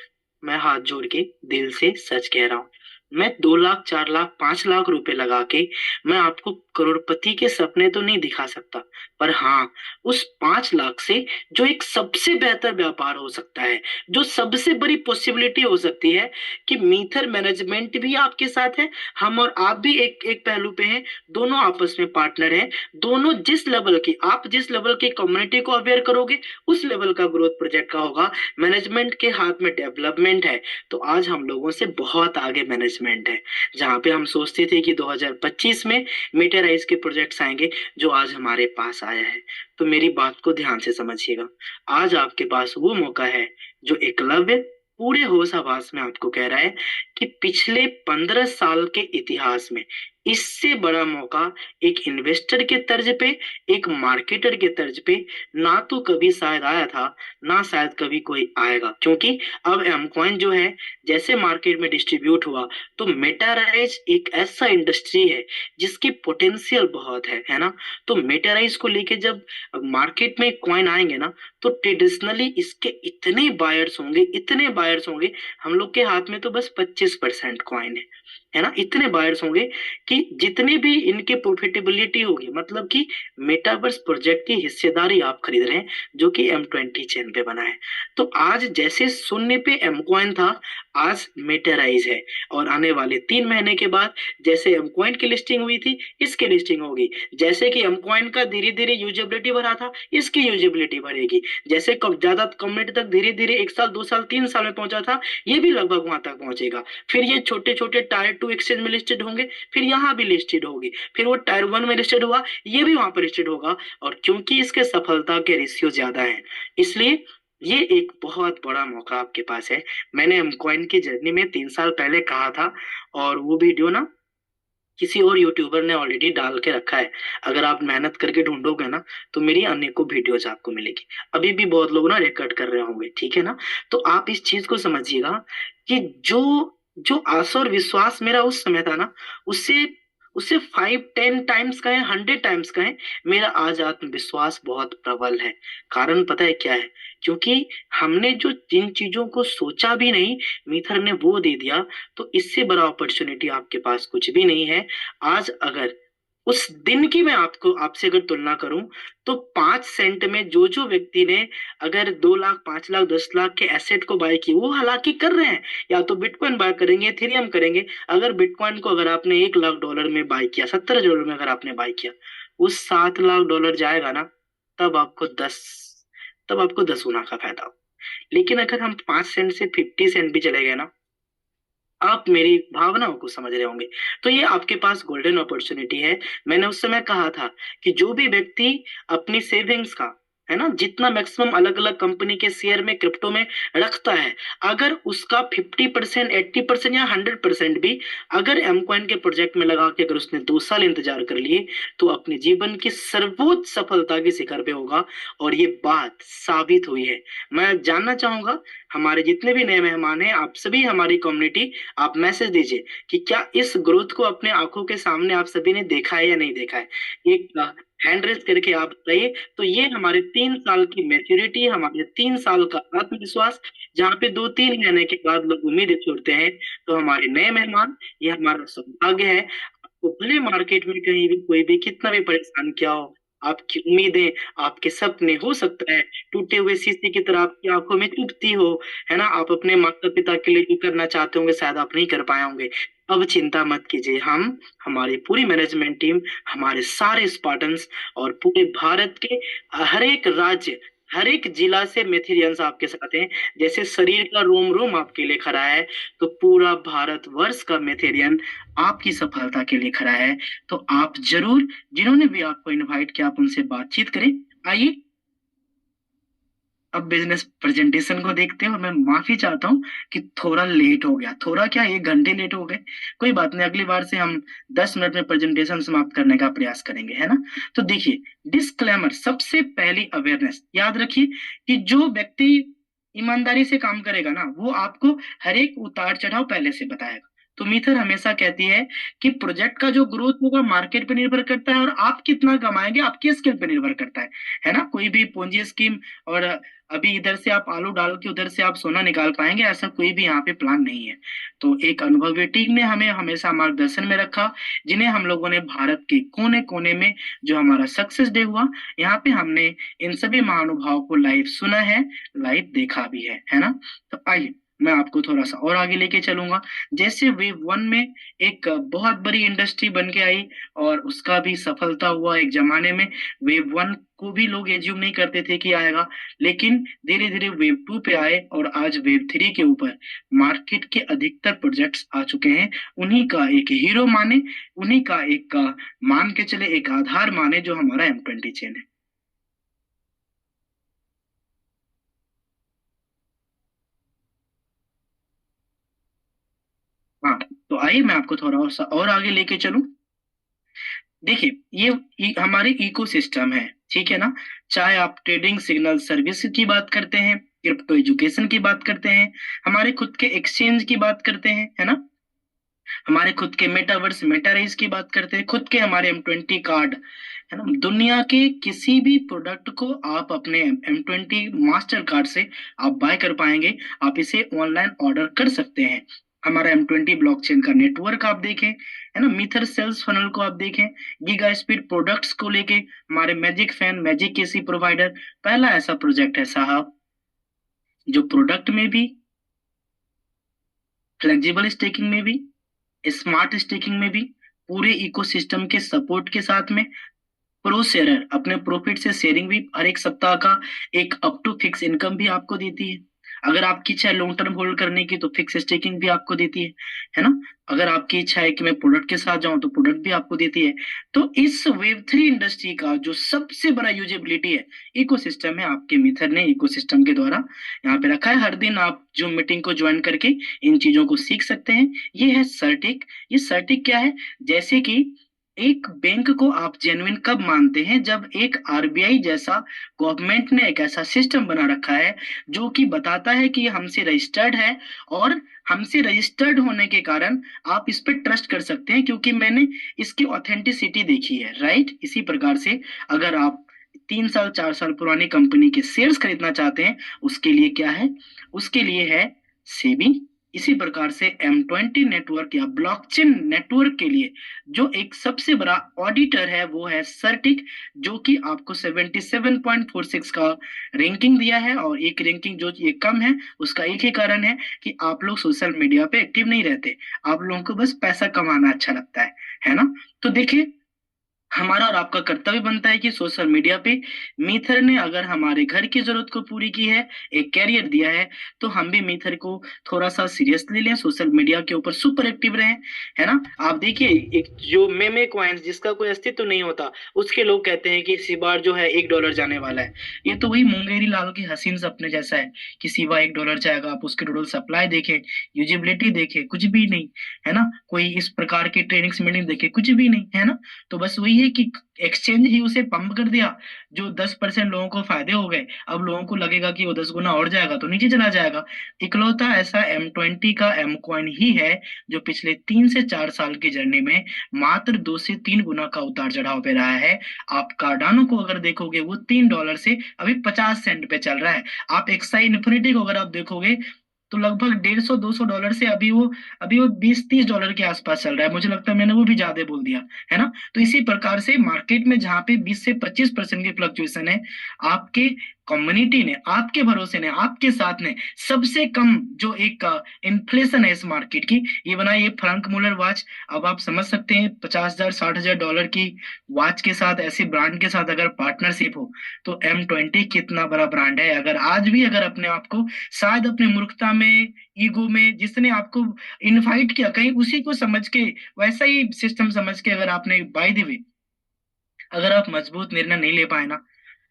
[SPEAKER 1] मैं हाथ जोड़ के दिल से सच कह रहा हूँ, मैं 2 लाख 4 लाख 5 लाख रुपए लगा के मैं आपको करोड़पति के सपने तो नहीं दिखा सकता, पर हाँ, उस 5 लाख से जो एक सबसे बेहतर व्यापार हो सकता है, जो सबसे बड़ी पॉसिबिलिटी हो सकती है कि मीथर मैनेजमेंट भी आपके साथ है, हम और आप भी एक एक पहलू पे हैं, दोनों आपस में पार्टनर हैं, दोनों जिस लेवल की, आप जिस लेवल की कम्युनिटी को अवेयर करोगे उस लेवल का ग्रोथ प्रोजेक्ट का होगा। मैनेजमेंट के हाथ में डेवलपमेंट है, तो आज हम लोगों से बहुत आगे मैनेजमेंट है। जहां पे हम सोचते थे कि 2025 में मेटेराइज के प्रोजेक्ट्स आएंगे, जो आज हमारे पास आया है। तो मेरी बात को ध्यान से समझिएगा, आज आपके पास वो मौका है जो एकलव्य पूरे होश आवाज में आपको कह रहा है कि पिछले 15 साल के इतिहास में इससे बड़ा मौका एक इन्वेस्टर के तर्ज पे, एक मार्केटर के तर्ज पे ना तो कभी शायद आया था, ना शायद कभी कोई आएगा। क्योंकि अब एमकॉइन जो है, जैसे मार्केट में डिस्ट्रीब्यूट हुआ, तो मेटाराइज एक ऐसा इंडस्ट्री है जिसकी पोटेंशियल बहुत है ना। तो मेटाराइज को लेके जब मार्केट में कॉइन आएंगे ना, तो ट्रेडिशनली इसके इतने बायर्स होंगे, इतने बायर्स होंगे, हम लोग के हाथ में तो बस 25% कॉइन है ना, इतने बायर्स होंगे कि जितने भी इनके प्रॉफिटेबिलिटी होगी, मतलब कि मेटावर्स प्रोजेक्ट की हिस्सेदारी आप खरीद रहे हैं, जो कि M20 चेन पे बना है। तो आज जैसे शून्य पे एमकॉइन था, आज मेटाराइज है, और आने वाले 3 महीने के बाद जैसे एमकॉइन की लिस्टिंग हुई थी, इसकी लिस्टिंग होगी। जैसे कि एमकॉइन का धीरे धीरे यूजेबिलिटी बढ़ा था, इसकी यूजेबिलिटी बढ़ेगी। जैसे ज्यादा कम्युनिटी तक धीरे धीरे 1 साल 2 साल 3 साल में पहुंचा था, ये भी लगभग वहां तक पहुंचेगा। फिर ये छोटे छोटे टायर 2 एक्सचेंज में लिस्टेड होंगे, फिर यहाँ भी लिस्टेड होगी, फिर वो टायर 1 में लिस्टेड हुआ, ये भी वहां पर लिस्टेड होगा। और क्योंकि इसके सफलता के रेशियो ज्यादा है, इसलिए ये एक बहुत बड़ा मौका आपके पास है। मैंने एमकॉइन की जर्नी में 3 साल पहले कहा था, और वो वीडियो ना किसी और यूट्यूबर ने ऑलरेडी डाल के रखा है। अगर आप मेहनत करके ढूंढोगे ना, तो मेरी अनेकों वीडियोज आपको मिलेगी। अभी भी बहुत लोग ना रिकॉर्ड कर रहे होंगे, ठीक है ना। तो आप इस चीज को समझिएगा कि जो जो आशा और विश्वास मेरा उस समय था ना, उससे उससे 5 10 टाइम्स का है, 100 टाइम्स का है, मेरा आज आत्मविश्वास बहुत प्रबल है। कारण पता है क्या है? क्योंकि हमने जो जिन चीजों को सोचा भी नहीं, मीथर ने वो दे दिया। तो इससे बड़ा अपॉर्चुनिटी आपके पास कुछ भी नहीं है। आज अगर उस दिन की मैं आपको आपसे अगर तुलना करूं, तो 5 सेंट में जो जो व्यक्ति ने अगर 2 लाख 5 लाख 10 लाख के एसेट को बाय की, वो हालांकि कर रहे हैं, या तो बिटकॉइन बाय करेंगे, इथेरियम करेंगे। अगर बिटकॉइन को अगर आपने $1 लाख में बाय किया, $70 में अगर आपने बाय किया, उस $7 लाख जाएगा ना, तब आपको 10 गुना का फायदा हो। लेकिन अगर हम 5 सेंट से 50 सेंट भी चले गए ना, आप मेरी भावनाओं को समझ रहे होंगे, तो ये आपके पास गोल्डन अपॉर्चुनिटी है। मैंने उस समय कहा था कि जो भी व्यक्ति अपनी सेविंग्स का, है ना, जितना मैक्सिमम अलग अलग कंपनी के शेयर में क्रिप्टो में रखता है, अगर उसका 50%, 80% या 100% भी अगर एम कॉइन के प्रोजेक्ट में लगा के अगर उसने 2 साल इंतजार कर लिए, तो अपने जीवन की सर्वोच्च सफलता के शिखर पे होगा। और ये बात साबित हुई है। मैं जानना चाहूंगा, हमारे जितने भी नए मेहमान हैं, आप सभी हमारी कम्युनिटी, आप मैसेज दीजिए कि क्या इस ग्रोथ को अपने आंखों के सामने आप सभी ने देखा है या नहीं देखा है। एक हैंड रेस करके आप बताइए। तो ये हमारे 3 साल की मैच्योरिटी, हमारे 3 साल का आत्मविश्वास, जहाँ पे 2-3 महीने के बाद लोग उम्मीद छोड़ते हैं। तो हमारे नए मेहमान, ये हमारा सौभाग्य है। आपको भले मार्केट में कहीं भी कोई भी कितना भी परेशान किया हो, आपकी उम्मीदें, आपके सपने, हो सकता है टूटे हुए शीशे की तरह आपकी आंखों में चुभती हो, है ना, आप अपने माता पिता के लिए जो करना चाहते होंगे शायद आप नहीं कर पाए होंगे। अब चिंता मत कीजिए, हम, हमारी पूरी मैनेजमेंट टीम, हमारे सारे स्पार्टन्स और पूरे भारत के हर एक राज्य, हर एक जिला से मेथेरियंस आपके साथ हैं। जैसे शरीर का रोम रोम आपके लिए खड़ा है, तो पूरा भारत वर्ष का मेथेरियन आपकी सफलता के लिए खड़ा है। तो आप जरूर, जिन्होंने भी आपको इनवाइट किया, आप उनसे बातचीत करें। आइए अब बिजनेस प्रेजेंटेशन को देखते हैं। और मैं माफी चाहता हूँ कि थोड़ा लेट हो गया, थोड़ा क्या 1 घंटे लेट हो गए। कोई बात नहीं, अगली बार से हम 10 मिनट में प्रेजेंटेशन समाप्त करने का प्रयास करेंगे, है ना। तो देखिए, डिस्क्लेमर, सबसे पहली अवेयरनेस याद रखिए कि जो व्यक्ति ईमानदारी से काम करेगा ना, वो आपको हर एक उतार चढ़ाव पहले से बताएगा। तो मिथर हमेशा कहती है कि प्रोजेक्ट का जो ग्रोथ होगा मार्केट पे निर्भर करता है, और आप कितना कमाएंगे आपकी स्किल पे निर्भर करता है ना। कोई भी पूंजी स्कीम और अभी इधर से आप आलू डाल के उधर से आप सोना निकाल पाएंगे, ऐसा कोई भी यहाँ पे प्लान नहीं है। तो एक अनुभवी टीम ने हमें हमेशा मार्गदर्शन में रखा, जिन्हें हम लोगों ने भारत के कोने कोने में, जो हमारा सक्सेस डे हुआ, यहाँ पे हमने इन सभी महानुभावों को लाइव सुना है, लाइव देखा भी है ना। तो आइए मैं आपको थोड़ा सा और आगे लेके चलूंगा। जैसे वेव 1 में एक बहुत बड़ी इंडस्ट्री बन के आई और उसका भी सफलता हुआ एक जमाने में। वेव 1 को भी लोग एज्यूम नहीं करते थे कि आएगा, लेकिन धीरे धीरे वेव 2 पे आए और आज वेव 3 के ऊपर मार्केट के अधिकतर प्रोजेक्ट्स आ चुके हैं। उन्हीं का एक हीरो माने, उन्हीं का एक मान के चले, एक आधार माने, जो हमारा M20 चेन है। हाँ, तो आइए मैं आपको थोड़ा और सा और आगे लेके चलूं। देखिए, ये हमारे इकोसिस्टम है, ठीक है ना। चाहे आप ट्रेडिंग सिग्नल सर्विस की बात करते हैं, क्रिप्टो एजुकेशन की बात करते हैं, हमारे खुद के एक्सचेंज की बात करते हैं, है ना, हमारे खुद के मेटावर्स मेटारेस की बात करते हैं, खुद के हमारे M20 कार्ड, है ना। दुनिया के किसी भी प्रोडक्ट को आप अपने M20 मास्टर कार्ड से आप बाय कर पाएंगे। आप इसे ऑनलाइन ऑर्डर कर सकते हैं। हमारा M20 ब्लॉकचेन का नेटवर्क आप देखें, है ना, मीथर सेल्स फनल को आप देखें, गीगा स्पीड प्रोडक्ट्स को लेके हमारे मैजिक फैन, मैजिक केसी प्रोवाइडर पहला ऐसा प्रोजेक्ट है साहब, जो प्रोडक्ट में भी, फ्लेक्सिबल स्टेकिंग में भी, स्मार्ट स्टेकिंग में भी, पूरे इकोसिस्टम के सपोर्ट के साथ में, प्रो शेयरर अपने प्रॉफिट से शेयरिंग भी हर एक सप्ताह का एक अप टू फिक्स इनकम भी आपको देती है। अगर आपकी इच्छा है लॉन्ग टर्म होल्ड करने की, तो फिक्स स्टेकिंग भी आपको देती है ना। अगर आपकी इच्छा है कि मैं प्रोडक्ट के साथ जाऊं, तो प्रोडक्ट भी आपको देती है। तो इस वेव 3 इंडस्ट्री का जो सबसे बड़ा यूजेबिलिटी है, इकोसिस्टम है, आपके मिथर ने इकोसिस्टम के द्वारा यहाँ पे रखा है। हर दिन आप जो मीटिंग को ज्वाइन करके इन चीजों को सीख सकते हैं। ये है सर्टिक। ये सर्टिक क्या है? जैसे कि एक बैंक को आप जेन्युइन कब मानते हैं? जब एक आरबीआई जैसा गवर्नमेंट ने एक ऐसा सिस्टम बना रखा है जो कि बताता है कि ये हमसे रजिस्टर्ड है, और हमसे रजिस्टर्ड होने के कारण आप इस पे ट्रस्ट कर सकते हैं, क्योंकि मैंने इसकी ऑथेंटिसिटी देखी है, राइट। इसी प्रकार से अगर आप 3 साल 4 साल पुरानी कंपनी के शेयर्स खरीदना चाहते हैं, उसके लिए क्या है? उसके लिए है सेबी। इसी प्रकार से M20 नेटवर्क या ब्लॉकचेन नेटवर्क के लिए जो एक सबसे बड़ा ऑडिटर है, वो है सर्टिक, जो कि आपको 77.46 का रैंकिंग दिया है। और एक रैंकिंग जो ये कम है, उसका एक ही कारण है कि आप लोग सोशल मीडिया पे एक्टिव नहीं रहते, आप लोगों को बस पैसा कमाना अच्छा लगता है ना। तो देखिए, हमारा और आपका कर्तव्य बनता है कि सोशल मीडिया पे मीथर ने अगर हमारे घर की जरूरत को पूरी की है, एक कैरियर दिया है, तो हम भी मीथर को थोड़ा सा सीरियसली लें, सोशल मीडिया के ऊपर सुपर एक्टिव रहें, है ना। आप देखिए, एक जो मेमे कॉइन्स जिसका कोई अस्तित्व नहीं होता, उसके लोग कहते हैं कि इसी बार जो है $1 जाने वाला है। ये तो वही मुंगेरी लाल के हसीन सपने जैसा है कि सिवा $1 जाएगा। आप उसके टोटल सप्लाई देखें, यूजिबिलिटी देखें, कुछ भी नहीं, है ना। कोई इस प्रकार की ट्रेनिंग्स मीटिंग देखे, कुछ भी नहीं, है ना। तो बस वही है कि एक्सचेंज ही उसे पंप कर दिया, जो 10% लोगों को फायदे हो गए, अब लोगों को लगेगा कि वो 10 गुना और जाएगा तो नीचे चला जाएगा। इकलौता ऐसा M20 का एम कॉइन ही है जो पिछले 3 से 4 साल की जर्नी में मात्र 2 से 3 गुना का उतार चढ़ाव पे रहा है। आप कार्डानो को अगर देखोगे, वो $3 से अभी 50 सेंट पे चल रहा है। आप एक्साई इन्फिनिटी को अगर आप देखोगे, तो लगभग 150-200 डॉलर से अभी वो 20-30 डॉलर के आसपास चल रहा है। मुझे लगता है मैंने वो भी ज्यादा बोल दिया, है ना। तो इसी प्रकार से मार्केट में जहां पे 20 से 25% की फ्लक्चुएशन है, आपके कम्युनिटी ने, आपके भरोसे ने, आपके साथ ने सबसे कम जो एक इन्फ्लेशन है इस मार्केट की, ये बना ये फ्रैंक मुलर वॉच। अब आप समझ सकते हैं, 50,000 60,000 डॉलर की वॉच के साथ, ऐसे ब्रांड के साथ अगर पार्टनरशिप हो, तो M20 कितना बड़ा ब्रांड है। अगर आज भी अगर अपने आप को, शायद अपनी मूर्खता में, ईगो में, जिसने आपको इनवाइट किया, कहीं उसी को समझ के, वैसा ही सिस्टम समझ के अगर आपने बाय द वे, अगर आप मजबूत निर्णय नहीं ले पाए ना,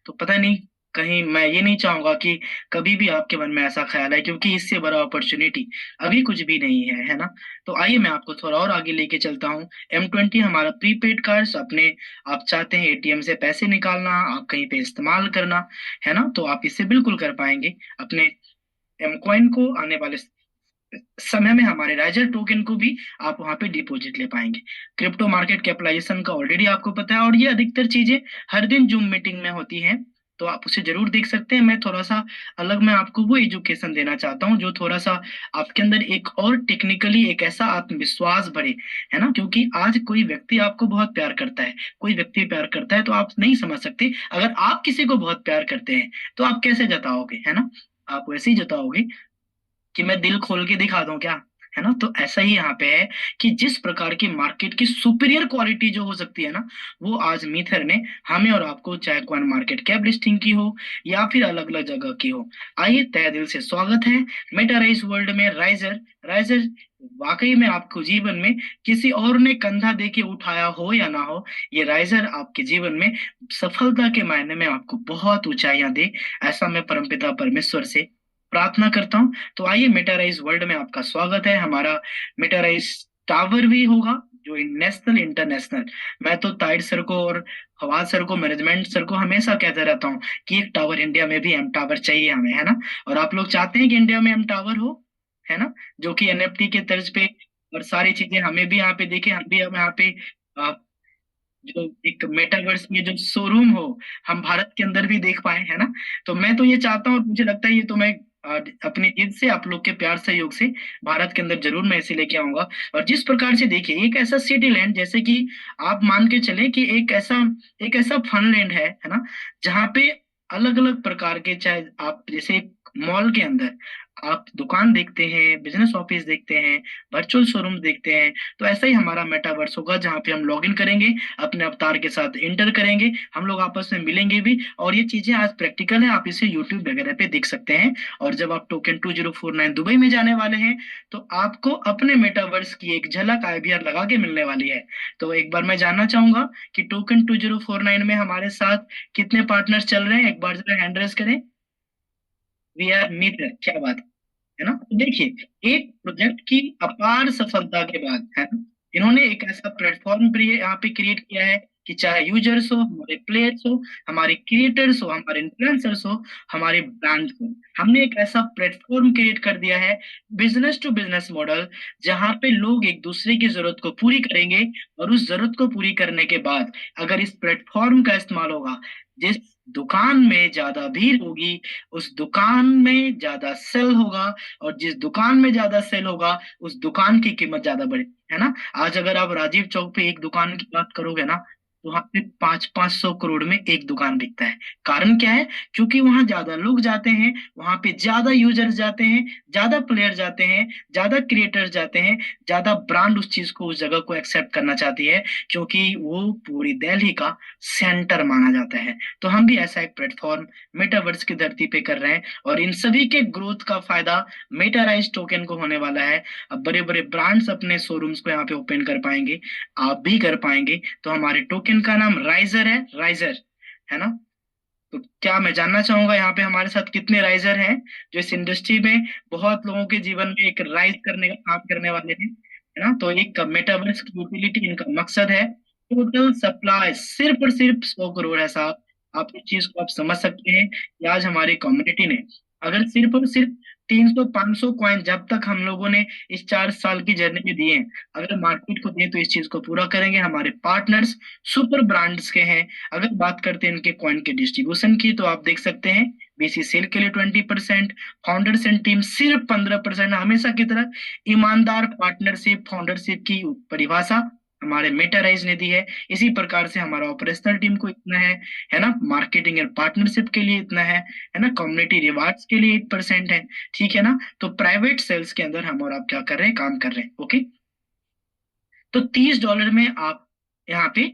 [SPEAKER 1] तो पता नहीं, कहीं मैं ये नहीं चाहूंगा कि कभी भी आपके मन में ऐसा ख्याल है, क्योंकि इससे बड़ा अपॉर्चुनिटी अभी कुछ भी नहीं है ना। तो आइए मैं आपको थोड़ा और आगे लेके चलता हूँ। M20 हमारा प्रीपेड कार्ड, अपने आप चाहते हैं एटीएम से पैसे निकालना, आप कहीं पे इस्तेमाल करना, है ना, तो आप इसे बिल्कुल कर पाएंगे। अपने एम कॉइन को आने वाले समय में हमारे राइजर टोकन को भी आप वहां पे डिपॉजिट ले पाएंगे। क्रिप्टो मार्केट कैपिटलाइजेशन का ऑलरेडी आपको पता है, और ये अधिकतर चीजें हर दिन जूम मीटिंग में होती हैं, तो आप उसे जरूर देख सकते हैं। मैं थोड़ा सा अलग, मैं आपको वो एजुकेशन देना चाहता हूँ जो थोड़ा सा आपके अंदर एक और टेक्निकली एक ऐसा आत्मविश्वास भरे, है ना। क्योंकि आज कोई व्यक्ति आपको बहुत प्यार करता है, कोई व्यक्ति प्यार करता है, तो आप नहीं समझ सकते। अगर आप किसी को बहुत प्यार करते हैं, तो आप कैसे जताओगे, है ना। आप वैसे ही जताओगे कि मैं दिल खोल के दिखा दूं क्या, है ना। तो ऐसा ही यहाँ पे है कि जिस प्रकार की मार्केट की सुपीरियर क्वालिटी जो हो सकती है ना, वो आज मीथर ने हमें और आपको, चाहे कॉइन मार्केट कैप लिस्टिंग की हो या फिर अलग अलग जगह की हो। आइए, तहे दिल से स्वागत है मेटाराइज वर्ल्ड में। राइजर राइजर वाकई में आपको जीवन में किसी और ने कंधा दे के उठाया हो या ना हो, ये राइजर आपके जीवन में सफलता के मायने में आपको बहुत ऊंचाइयां दे, ऐसा मैं परमपिता परमेश्वर से प्रार्थना करता हूँ। तो आइए, मेटाराइज वर्ल्ड में आपका स्वागत है। हमारा मेटाराइज टावर भी होगा, जो नेशनल इंटरनेशनल। मैं तो ताइड सर को और फवाद सर को, मैनेजमेंट सर को हमेशा कहता रहता हूँ कि एक टावर इंडिया में भी एम टावर चाहिए हमें, है ना। और आप लोग चाहते हैं कि इंडिया में एम टावर हो, है ना, जो कि NFT के तर्ज पे, और सारी चीजें हमें भी यहाँ पे देखे, हम भी हम यहाँ पे अ, जो एक मेटावर्स में जो शोरूम हो, हम भारत के अंदर भी देख पाए, है ना। तो मैं तो ये चाहता हूँ, और मुझे लगता है ये तो मैं अपनी जिद से, आप लोग के प्यार सहयोग से भारत के अंदर जरूर मैं इसे लेके आऊंगा। और जिस प्रकार से देखिए, एक ऐसा सिटी लैंड, जैसे कि आप मान के चले कि एक ऐसा फन लैंड है ना, जहाँ पे अलग अलग प्रकार के, चाहे आप जैसे मॉल के अंदर आप दुकान देखते हैं, बिजनेस ऑफिस देखते हैं, वर्चुअल शोरूम देखते हैं, तो ऐसा ही हमारा मेटावर्स होगा, जहाँ पे हम लॉग इन करेंगे, अपने अवतार के साथ इंटर करेंगे, हम लोग आपस में मिलेंगे भी। और ये चीजें आज प्रैक्टिकल है, आप इसे यूट्यूब वगैरह पे देख सकते हैं। और जब आप टोकन 2049 दुबई में जाने वाले हैं, तो आपको अपने मेटावर्स की एक झलक IVR लगा के मिलने वाली है। तो एक बार मैं जानना चाहूंगा कि टोकन 2049 में हमारे साथ कितने पार्टनर्स चल रहे हैं, एक बार जरा हैंड रेस करें। वी आर मीटर, क्या बात है ना। तो देखिए, एक प्रोजेक्ट की अपार सफलता के बाद, है ना, इन्होंने एक ऐसा प्लेटफॉर्म यहाँ पे क्रिएट किया है कि चाहे यूजर्स हो, हमारे प्लेयर्स हो, हमारे क्रिएटर्स हो, हमारे इन्फ्लुएंसर्स हो, हमारे ब्रांड्स हो, हमने एक ऐसा प्लेटफॉर्म क्रिएट कर दिया है, बिजनेस टू बिजनेस मॉडल, जहां पे लोग एक दूसरे की जरूरत को पूरी करेंगे। और उस जरूरत को पूरी करने के बाद, अगर इस प्लेटफॉर्म का इस्तेमाल होगा, जिस दुकान में ज्यादा भीड़ होगी, उस दुकान में ज्यादा सेल होगा, और जिस दुकान में ज्यादा सेल होगा, उस दुकान की कीमत ज्यादा बढ़ेगी, है ना। आज अगर आप राजीव चौक पे एक दुकान की बात करोगे ना, वहां पे 500-500 करोड़ में एक दुकान बिकता है। कारण क्या है? क्योंकि वहां ज्यादा लोग जाते हैं, वहां पे ज्यादा यूजर्स जाते हैं, ज्यादा प्लेयर जाते हैं, ज्यादा क्रिएटर्स जाते हैं, ज्यादा ब्रांड उस चीज को, उस जगह को एक्सेप्ट करना चाहती है, क्योंकि वो पूरी दिल्ली का सेंटर माना जाता है। तो हम भी ऐसा एक प्लेटफॉर्म मेटावर्स की धरती पे कर रहे हैं, और इन सभी के ग्रोथ का फायदा मेटाराइज टोकन को होने वाला है। अब बड़े बड़े ब्रांड्स अपने शोरूम्स को यहाँ पे ओपन कर पाएंगे, आप भी कर पाएंगे। तो हमारे टोकन का नाम राइजर है, राइजर, है ना? तो क्या मैं जानना चाहूंगा यहाँ पे हमारे साथ कितने राइजर हैं जो इस इंडस्ट्री में बहुत लोगों के जीवन में एक राइज करने का काम करने वाले हैं, है ना? तो एक मेटावर्स की यूटिलिटी इनका मकसद है। टोटल सप्लाई सिर्फ और सिर्फ 100 करोड़ है साहब। आप इस चीज को आप समझ सकते हैं कि आज हमारी कम्युनिटी ने अगर सिर्फ और सिर्फ 300-500 कॉइन जब तक हम लोगों ने इस 4 साल की जर्नी में दिए हैं, अगर मार्केट को दिए, तो इस चीज को पूरा करेंगे। हमारे पार्टनर्स सुपर ब्रांड्स के हैं। अगर बात करते हैं इनके कॉइन के डिस्ट्रीब्यूशन की, तो आप देख सकते हैं बीसी सेल के लिए 20%, फाउंडर्स एंड टीम सिर्फ 15%। हमेशा की तरह ईमानदार पार्टनरशिप, फाउंडरशिप की परिभाषा हमारे मेटाराइज ने दी है। इसी प्रकार से हमारा ऑपरेशनल टीम को इतना है ना? मार्केटिंग एंड पार्टनरशिप के लिए इतना है ना? कम्युनिटी रिवार्ड्स के लिए 8% है, ठीक है ना? तो प्राइवेट सेल्स के अंदर हम और आप क्या कर रहे हैं? काम कर रहे हैं। ओके, तो $30 में आप यहाँ पे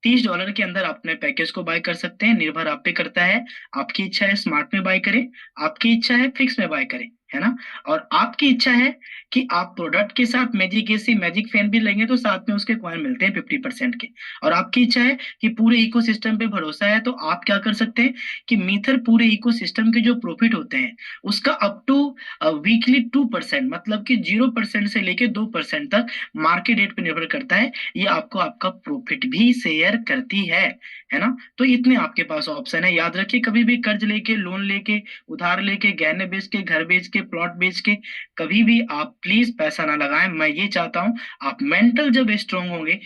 [SPEAKER 1] $30 के अंदर अपने पैकेज को बाय कर सकते हैं। निर्भर आप पे करता है, आपकी इच्छा है स्मार्ट में बाय करें, आपकी इच्छा है फिक्स में बाय करें, है ना? और आपकी इच्छा है कि आप प्रोडक्ट के साथ मैजिक एसी, मैजिक फैन भी लेंगे तो साथ में उसके कॉइन मिलते हैं 50% के। और आपकी इच्छा है कि पूरे इकोसिस्टम पे भरोसा है, तो आप क्या कर सकते हैं कि मीथर पूरे इकोसिस्टम के जो प्रॉफिट होते हैं उसका अप टू वीकली 2%, मतलब कि 0% से लेके 2% तक मार्केट रेट पे निर्भर करता है, ये आपको आपका प्रॉफिट भी शेयर करती है ना? तो इतने आपके पास ऑप्शन है। याद रखिए, कभी भी कर्ज लेके, लोन लेके, उधार लेके, गहने बेच के, घर बेच के, प्लॉट बेच के कभी भी आप प्लीज पैसा ना लगाएं। मैं ये चाहता हूं आप मेंटल जब स्ट्रांग होंगे,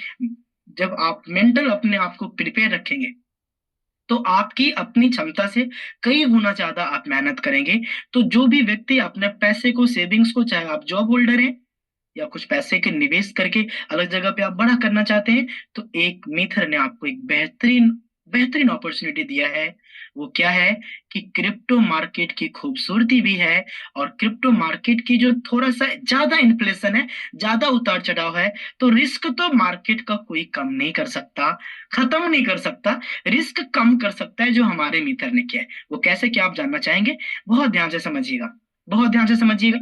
[SPEAKER 1] जब आप मेंटल अपने आप को प्रिपेयर रखेंगे, तो आपकी अपनी क्षमता से कई गुना ज्यादा आप मेहनत करेंगे। तो जो भी व्यक्ति अपने पैसे को, सेविंग्स को, चाहे आप जॉब होल्डर हैं या कुछ पैसे के निवेश करके अलग जगह पे आप बड़ा करना चाहते हैं, तो एक मीथर ने आपको एक बेहतरीन बेहतरीन अपॉर्चुनिटी दिया है। वो क्या है कि क्रिप्टो मार्केट की खूबसूरती भी है, और क्रिप्टो मार्केट की जो थोड़ा सा ज्यादा इन्फ्लेशन है, ज्यादा उतार चढ़ाव है, तो रिस्क तो मार्केट का कोई कम नहीं कर सकता, खत्म नहीं कर सकता। रिस्क कम कर सकता है जो हमारे मीथर ने किया है। वो कैसे, क्या आप जानना चाहेंगे? बहुत ध्यान से समझिएगा, बहुत ध्यान से समझिएगा।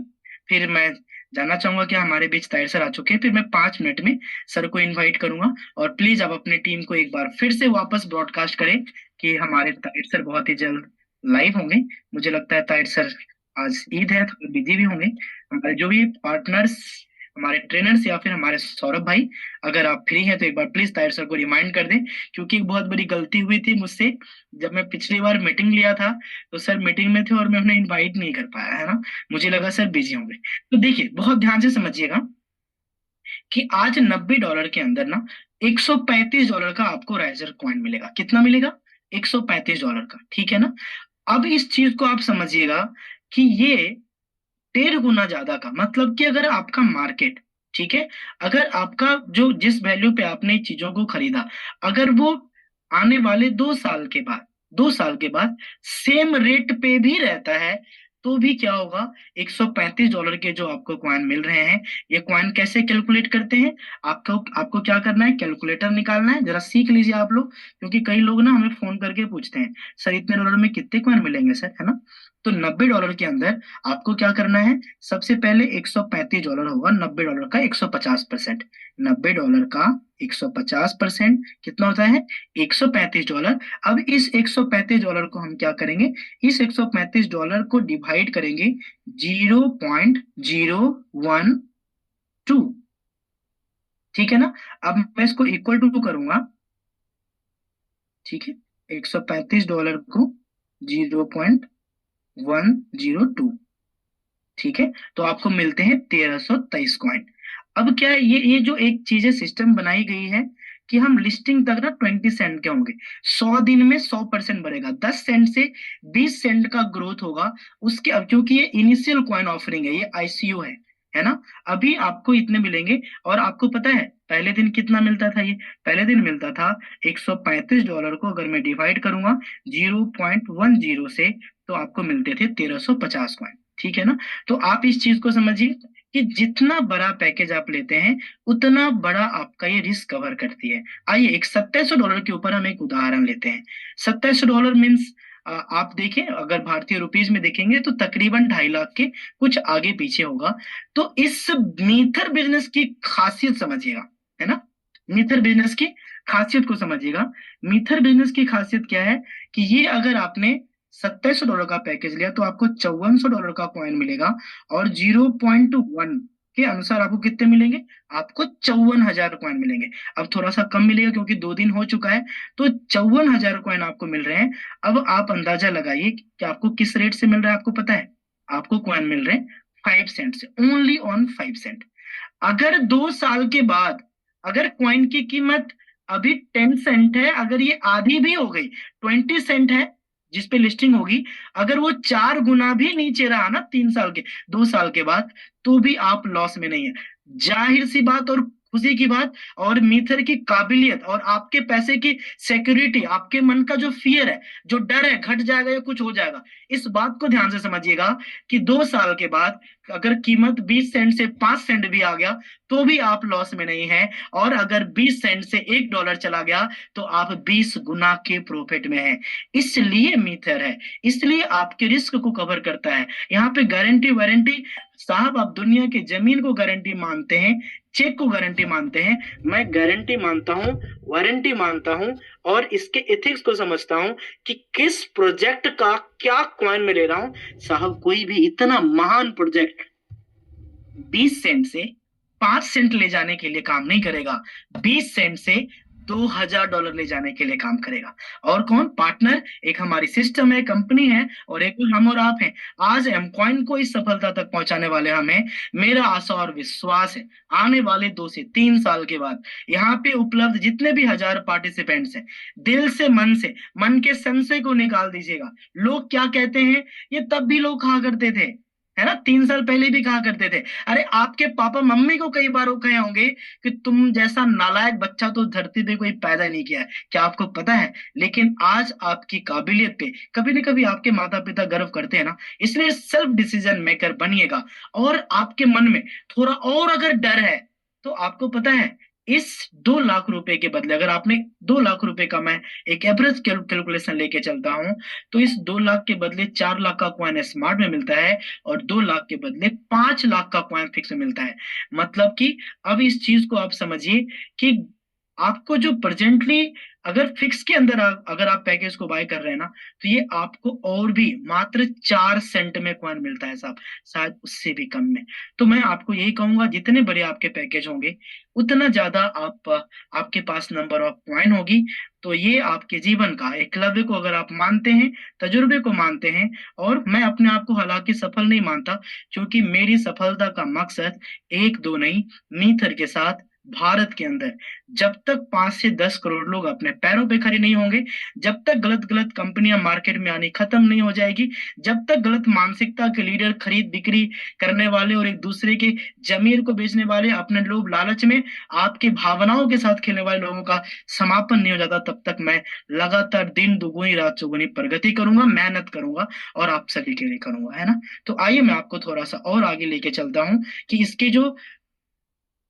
[SPEAKER 1] फिर मैं जानना चाहूंगा कि हमारे बीच ताहिर सर आ चुके हैं, फिर मैं 5 मिनट में सर को इनवाइट करूंगा। और प्लीज आप अपनी टीम को एक बार फिर से वापस ब्रॉडकास्ट करें कि हमारे ताहिर सर बहुत ही जल्द लाइव होंगे। मुझे लगता है ताहिर सर आज ईद है, थोड़े बिजी भी होंगे। हमारे जो भी पार्टनर्स, हमारे ट्रेनर्स, या फिर हमारे सौरभ भाई, अगर आप फ्री हैं तो एक बार प्लीज ताहिर सर को रिमाइंड कर दें, क्योंकि एक बहुत बड़ी गलती हुई थी मुझसे। जब मैं पिछली बार मीटिंग लिया था तो सर मीटिंग में थे और मैं उन्हें इनवाइट नहीं कर पाया, है ना? मुझे लगा सर बिजी होंगे। तो देखिए, बहुत ध्यान से समझिएगा कि आज $90 के अंदर ना $135 का आपको राइजर कॉइन मिलेगा। कितना मिलेगा? $135 का, ठीक है ना? अब इस चीज को आप समझिएगा कि ये 1.5 गुना ज्यादा का, मतलब कि अगर आपका मार्केट, ठीक है, अगर आपका जो जिस वैल्यू पे आपने चीजों को खरीदा, अगर वो आने वाले 2 साल के बाद, 2 साल के बाद सेम रेट पे भी रहता है, तो भी क्या होगा? $135 के जो आपको कॉइन मिल रहे हैं, ये कॉइन कैसे कैलकुलेट करते हैं? आपको आपको क्या करना है? कैलकुलेटर निकालना है। जरा सीख लीजिए आप लोग, क्योंकि कई लोग ना हमें फोन करके पूछते हैं, सर इतने डॉलर में कितने कॉइन मिलेंगे सर, है ना? तो $90 के अंदर आपको क्या करना है? सबसे पहले $135 होगा, $90 का 150%। $90 का 150% कितना होता है? $135। अब इस $135 को हम क्या करेंगे? इस $135 को डिवाइड करेंगे 0.012, ठीक है ना? अब मैं इसको इक्वल टू करूंगा, ठीक है, $135 को 0.102, ठीक है, तो आपको मिलते हैं 1323 कॉइन। अब क्या है, ये जो एक चीजें सिस्टम बनाई गई है कि हम लिस्टिंग तक ना 20 सेंट के होंगे, 100 दिन में 100% बढ़ेगा, 10 सेंट से 20 सेंट का ग्रोथ होगा उसके। अब क्योंकि ये इनिशियल कॉइन ऑफरिंग है, ये आईसीओ है, है ना। अभी आपको इतने मिलेंगे, और आपको पता है पहले दिन कितना मिलता था, ये पहले दिन मिलता था $135 को अगर मैं डिवाइड करूंगा 0.10 से, तो आपको मिलते थे 1350 कॉइन, ठीक है ना। तो आप इस चीज को समझिए कि जितना बड़ा पैकेज आप लेते हैं उतना बड़ा आपका ये रिस्क कवर करती है। आइए एक $2700 के ऊपर हम एक उदाहरण लेते हैं। $2700 मीन्स आप देखें, अगर भारतीय रुपीज में देखेंगे तो तकरीबन 2.5 लाख के कुछ आगे पीछे होगा। तो इस मीथर बिजनेस की खासियत समझिएगा, है ना। मीथर बिजनेस की खासियत को समझिएगा। मीथर बिजनेस की खासियत क्या है कि ये अगर आपने $2700 का पैकेज लिया तो आपको $5400 का कॉइन मिलेगा, और 0.1 के अनुसार आपको कितने मिलेंगे, आपको 54,000 कॉइन मिलेंगे। अब थोड़ा सा कम मिलेगा क्योंकि 2 दिन हो चुका है, तो 54,000 कॉइन आपको मिल रहे हैं। अब आप अंदाजा लगाइए कि आपको किस रेट से मिल रहा है, आपको पता है, आपको कॉइन मिल रहे हैं 5 सेंट से, ओनली ऑन 5 सेंट। अगर 2 साल के बाद अगर कॉइन की कीमत अभी 10 सेंट है, अगर ये आधी भी हो गई, 20 सेंट है जिस पे लिस्टिंग होगी, अगर वो 4 गुना भी नीचे रहा ना 3 साल के 2 साल के बाद, तो भी आप लॉस में नहीं है। जाहिर सी बात और खुशी की बात, और मीथर की काबिलियत और आपके पैसे की सिक्योरिटी, आपके मन का जो फियर है, जो डर है घट जाएगा या कुछ हो जाएगा, इस बात को ध्यान से समझिएगा कि 2 साल के बाद अगर कीमत 20 सेंट से 5 सेंट भी आ गया तो भी आप लॉस में नहीं है, और अगर 20 सेंट से $1 चला गया तो आप 20 गुना के प्रॉफिट में हैं। इसलिए मीथर है, इसलिए आपके रिस्क को कवर करता है। यहाँ पे गारंटी वारंटी, साहब आप दुनिया की जमीन को गारंटी मानते हैं, चेक को गारंटी मानते हैं, मैं गारंटी मानता हूं, वारंटी मानता हूं, और इसके एथिक्स को समझता हूं कि किस प्रोजेक्ट का क्या कॉइन में ले रहा हूं। साहब कोई भी इतना महान प्रोजेक्ट 20 सेंट से 5 सेंट ले जाने के लिए काम नहीं करेगा, 20 सेंट से $2,000 ले जाने के लिए काम करेगा। और कौन पार्टनर, एक हमारी सिस्टम है, कंपनी है, और एक हम और आप हैं। आज एमकॉइन को इस सफलता तक पहुंचाने वाले हम हैं। मेरा आशा और विश्वास है आने वाले 2 से 3 साल के बाद यहाँ पे उपलब्ध जितने भी 1000 पार्टिसिपेंट्स हैं, दिल से, मन के संशय को निकाल दीजिएगा। लोग क्या कहते हैं, ये तब भी लोग कहा करते थे, है ना, 3 साल पहले भी कहा करते थे। अरे आपके पापा मम्मी को कई बार वो कहे होंगे कि तुम जैसा नालायक बच्चा तो धरती पे कोई पैदा नहीं किया है, क्या आपको पता है। लेकिन आज आपकी काबिलियत पे कभी न कभी आपके माता पिता गर्व करते हैं ना, इसलिए सेल्फ डिसीजन मेकर बनिएगा। और आपके मन में थोड़ा और अगर डर है तो आपको पता है, इस 2 लाख रुपए के बदले, अगर आपने 2 लाख रुपए का, मैं एक एवरेज कैलकुलेशन लेके चलता हूं, तो इस 2 लाख के बदले 4 लाख का कॉइन स्मार्ट में मिलता है, और 2 लाख के बदले 5 लाख का कॉइन फिक्स में मिलता है। मतलब कि अब इस चीज को आप समझिए कि आपको जो प्रेजेंटली, अगर फिक्स के अंदर अगर आप पैकेज को बाय कर रहे हैं ना, तो ये आपको और भी मात्र 4 सेंट में कॉइन मिलता है साहब, शायद उससे भी कम में। तो मैं आपको यही कहूंगा, जितने बड़े आपके पैकेज होंगे उतना ज्यादा आपके पास नंबर ऑफ कॉइन होगी। तो ये आपके जीवन का एकलव्य को अगर आप मानते हैं, तजुर्बे को मानते हैं, और मैं अपने आप को हालांकि सफल नहीं मानता, क्योंकि मेरी सफलता का मकसद 1 2 नहीं, मीथर के साथ भारत के अंदर जब तक 5 से 10 करोड़ लोग अपने पैरों पे खड़े नहीं होंगे, जब तक गलत गलत कंपनियां मार्केट में आनी खत्म नहीं हो जाएगी, जब तक गलत मानसिकता के लीडर खरीद बिक्री करने वाले और एक दूसरे के जमीर को बेचने वाले, अपने लोभ लालच में आपकी भावनाओं के साथ खेलने वाले लोगों का समापन नहीं हो जाता, तब तक मैं लगातार दिन दुगुनी रात चौगुनी प्रगति करूंगा, मेहनत करूंगा, और आप सभी के लिए करूंगा, है ना। तो आइए मैं आपको थोड़ा सा और आगे लेके चलता हूं कि इसकी जो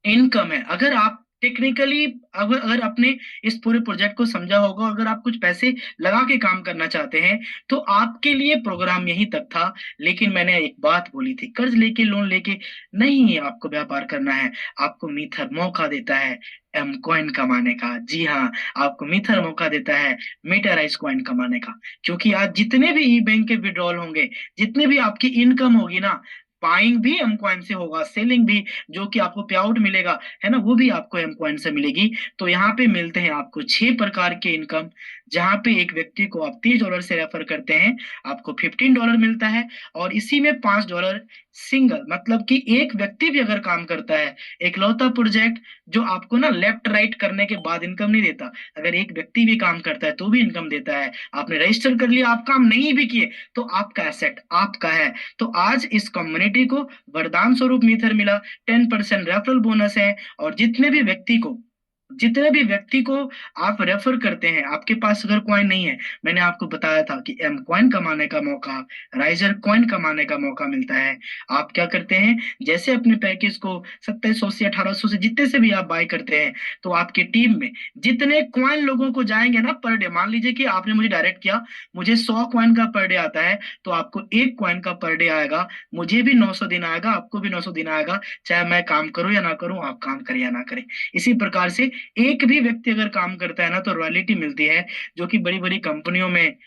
[SPEAKER 1] इनकम है, अगर आप टेक्निकली, अगर आपने इस पूरे प्रोजेक्ट को समझा होगा, अगर आप कुछ पैसे लगा के काम करना चाहते हैं तो आपके लिए प्रोग्राम यहीं तक था। लेकिन मैंने एक बात बोली थी, कर्ज लेके लोन लेके नहीं आपको व्यापार करना है, आपको मीथर मौका देता है एम कॉइन कमाने का। जी हाँ, आपको मीथर मौका देता है मीटराइज कॉइन कमाने का। क्योंकि आज जितने भी ई बैंक के विड्रॉल होंगे, जितने भी आपकी इनकम होगी ना, बाइंग भी एम कॉइन से होगा, सेलिंग भी, जो कि आपको पे आउट मिलेगा, है ना, वो भी आपको एम कॉइन से मिलेगी। तो यहाँ पे मिलते हैं आपको 6 प्रकार के इनकम, जहां पे एक व्यक्ति को आप $30 से रेफर करते हैं, आपको $15 मिलता है, और इसी में $5 सिंगल, मतलब कि एक व्यक्ति भी अगर काम करता है, एकलौता प्रोजेक्ट जो आपको ना लेफ्ट राइट करने के बाद इनकम नहीं देता, अगर एक व्यक्ति भी काम करता है तो भी इनकम देता है। आपने रजिस्टर कर लिया, आप काम नहीं भी किए तो आपका एसेट आपका है। तो आज इस कम्युनिटी कम्युनिटी को वरदान स्वरूप मीथर मिला, 10% रेफरल बोनस है, और जितने भी व्यक्ति को आप रेफर करते हैं, आपके पास अगर कॉइन नहीं है, मैंने आपको बताया था कि एम कॉइन कमाने का मौका, राइजर कॉइन कमाने का मौका मिलता है। आप क्या करते हैं, जैसे अपने पैकेज को 2700 से 1800 से जितने से भी आप बाय करते हैं, तो आपकी टीम में जितने कॉइन लोगों को जाएंगे ना पर डे, मान लीजिए कि आपने मुझे डायरेक्ट किया, मुझे 100 कॉइन का पर डे आता है, तो आपको 1 कॉइन का पर डे आएगा, मुझे भी 900 दिन आएगा, आपको भी 900 दिन आएगा, चाहे मैं काम करूं या ना करूं, आप काम करें या ना करें। इसी प्रकार से एक भी व्यक्ति अगर काम करता है ना, तो रॉयल्टी मिलती है, जो कि बड़ी बड़ी कंपनियों में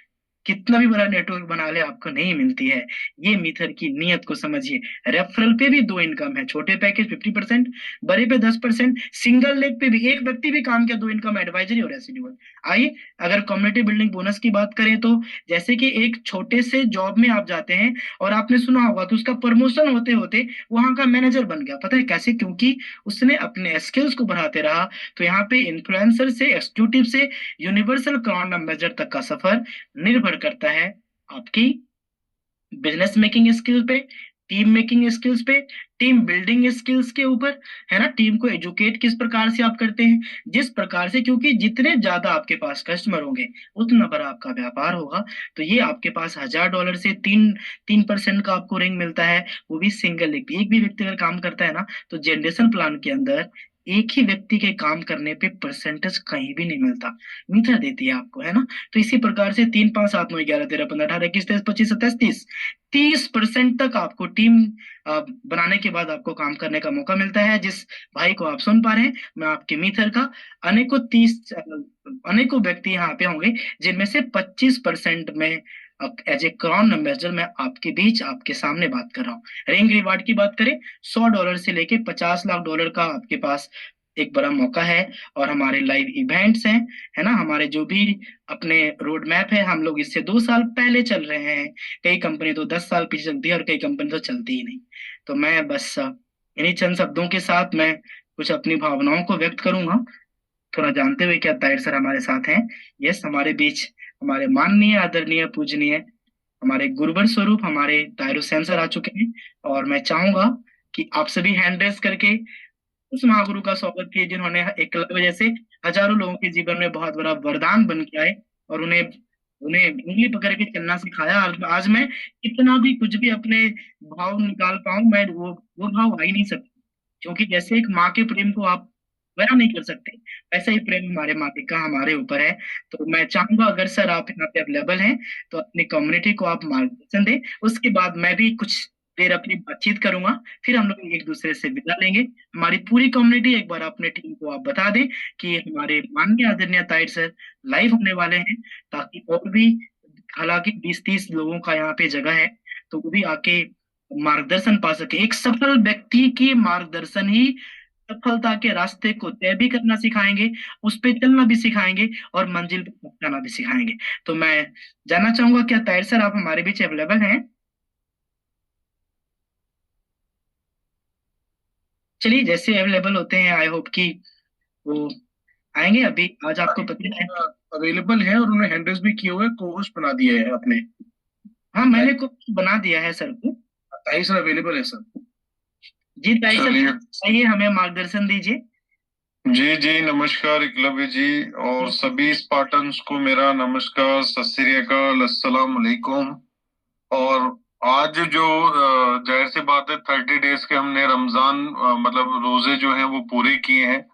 [SPEAKER 1] कितना भी बड़ा नेटवर्क बना ले आपको नहीं मिलती है। ये मीथर की नियत को समझिए। रेफरल पे भी 2 इनकम है, छोटे पैकेज 50%, बड़े पे 10%, सिंगल लेग पे भी एक व्यक्ति भी काम किया 2 इनकम, एडवाइजरी और रेसिड्यूअल। आइए अगर कम्युनिटी बिल्डिंग बोनस की बात करें, तो जैसे कि एक छोटे से जॉब में आप जाते हैं और आपने सुना होगा, तो उसका प्रमोशन होते होते वहां का मैनेजर बन गया। पता है कैसे? क्योंकि उसने अपने स्किल्स को बढ़ाते रहा। तो यहाँ पे इन्फ्लुएंसर से, एक्सिक्यूटिव से, यूनिवर्सल क्राउन एम्बेसडर तक का सफर निर्भर करता है आपकी बिजनेस मेकिंग स्किल पे, टीम मेकिंग स्किल्स पे, टीम बिल्डिंग स्किल्स के ऊपर, है ना। टीम को एजुकेट किस प्रकार से आप करते हैं, जिस प्रकार से, क्योंकि जितने ज्यादा आपके पास कस्टमर होंगे उतना बड़ा आपका व्यापार होगा। तो ये आपके पास $1000 से 3% का आपको रिंग मिलता है, वो भी सिंगल। एक भी व्यक्ति अगर काम करता है ना, तो जनरेशन प्लान के अंदर एक ही व्यक्ति के काम करने पे परसेंटेज कहीं भी नहीं मिलता, मीठा देती है आपको, है ना। तो इसी प्रकार से 3 5 7 9 11 13 15 18 21 23 25 27 30% तक आपको टीम बनाने के बाद आपको काम करने का मौका मिलता है। जिस भाई को आप सुन पा रहे हैं, मैं आपके मीथर का अनेकों व्यक्ति यहाँ पे होंगे, जिनमें से 25% में एज ए क्राउन एम्बेसडर मैं आपके बीच, आपके सामने बात कर रहा हूँ। रिंग रिवार्ड की बात करें, $100 से लेके $50 लाख का आपके पास एक बड़ा मौका है। और हमारे लाइव इवेंट्स हैं, है ना। हमारे जो भी अपने रोड मैप है, हम लोग इससे 2 साल पहले चल रहे हैं। कई कंपनी तो 10 साल पीछे चलती है और कई कंपनी तो चलती ही नहीं। तो मैं बस इन्हीं चंद शब्दों के साथ मैं कुछ अपनी भावनाओं को व्यक्त करूंगा, थोड़ा जानते हुए क्या ताहिर सर हमारे साथ हैं। यस, हमारे बीच हमारे माननीय, आदरणीय, पूजनीय, हमारे गुरुवर स्वरूप हमारे ताहिर हुसैन सर आ चुके हैं। और मैं चाहूंगा कि आप सभी हैंड रेस करके उस महागुरु का स्वागत किए, जिन्होंने एकलव्य जैसे हजारों लोगों के जीवन में बहुत बड़ा वरदान बन के आए और उन्हें उन्हें उंगली पकड़ के चलना सिखाया। आज मैं कितना भी कुछ भी अपने भाव निकाल पाऊं, मैं वो भाव आ ही नहीं सकता, क्योंकि जैसे एक माँ के प्रेम को आप बयां नहीं कर सकते, वैसा ही प्रेम हमारे मालिक का हमारे ऊपर है। तो मैं चाहूंगा अगर सर आप यहाँ पे अवेलेबल हैं, तो अपनी कम्युनिटी को आप मार्गदर्शन दें। उसके बाद मैं भी कुछ देर अपनी बातचीत करूंगा, फिर हम लोग एक दूसरे से विदा लेंगे। हमारी पूरी कम्युनिटी, एक बार अपने टीम को आप बता दें कि हमारे माननीय आदरणीय ताहिर सर लाइव होने वाले हैं, ताकि और भी, हालांकि 20-30 लोगों का यहाँ पे जगह है, तो वो भी आके मार्गदर्शन पा सके। एक सफल व्यक्ति की मार्गदर्शन ही सफलता के रास्ते को तय भी करना सिखाएंगे, उस पे चलना भी सिखाएंगे और मंजिल पे पहुंचाना भी सिखाएंगे। तो मैं जानना चाहूंगा, क्या ताहिर सर आप हमारे बीच अवेलेबल हैं? चलिए, जैसे अवेलेबल होते हैं, आई होप कि वो आएंगे। अभी आज आपको पता है
[SPEAKER 3] अवेलेबल है और उन्होंने हैंड रेस भी किए हुए, को होस्ट बना दिया है अपने।
[SPEAKER 1] हाँ, मैंने को बना दिया है सर को।
[SPEAKER 3] ताहिर सर अवेलेबल है सर।
[SPEAKER 1] जी ताहिर
[SPEAKER 3] चलिए।
[SPEAKER 1] सर, आइए हमें मार्गदर्शन दीजिए।
[SPEAKER 3] जी जी, नमस्कार एकलव्य जी, और सभी स्पार्टन्स को मेरा नमस्कार, सत श्री अकाल, अस्सलाम वालेकुम। और आज जो जाहिर सी बात है, 30 डेज के हमने रमजान मतलब रोजे जो हैं वो पूरे किए हैं,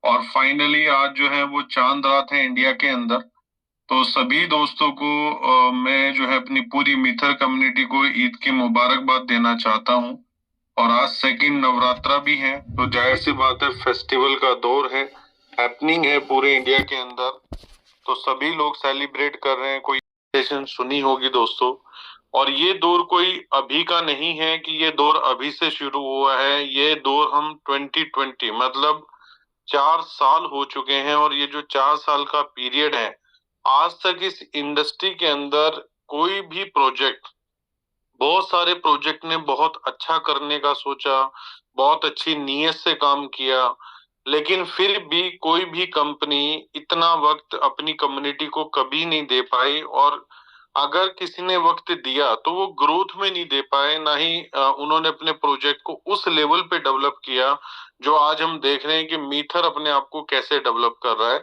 [SPEAKER 3] और फाइनली आज जो है वो चांद रात है इंडिया के अंदर। तो सभी दोस्तों को मैं जो है अपनी पूरी मिथर कम्युनिटी को ईद की मुबारकबाद देना चाहता हूँ। और आज सेकंड नवरात्रा भी है, तो जाहिर सी बात है फेस्टिवल का दौर है, हैपनिंग है पूरे इंडिया के अंदर। तो सभी लोग सेलिब्रेट कर रहे हैं। कोई सेशन सुनी होगी दोस्तों। और ये दौर कोई अभी का नहीं है कि ये दौर अभी से शुरू हुआ है। ये दौर हम 2020 मतलब 4 साल हो चुके हैं, और ये जो 4 साल का पीरियड है, आज तक इस इंडस्ट्री के अंदर कोई भी प्रोजेक्ट, बहुत सारे प्रोजेक्ट ने बहुत अच्छा करने का सोचा, बहुत अच्छी नीयत से काम किया, लेकिन फिर भी कोई भी कंपनी इतना वक्त अपनी कम्युनिटी को कभी नहीं दे पाई। और अगर किसी ने वक्त दिया तो वो ग्रोथ में नहीं दे पाए, ना ही उन्होंने अपने प्रोजेक्ट को उस लेवल पे डेवलप किया जो आज हम देख रहे हैं कि मीथर अपने आप को कैसे डेवलप कर रहा है।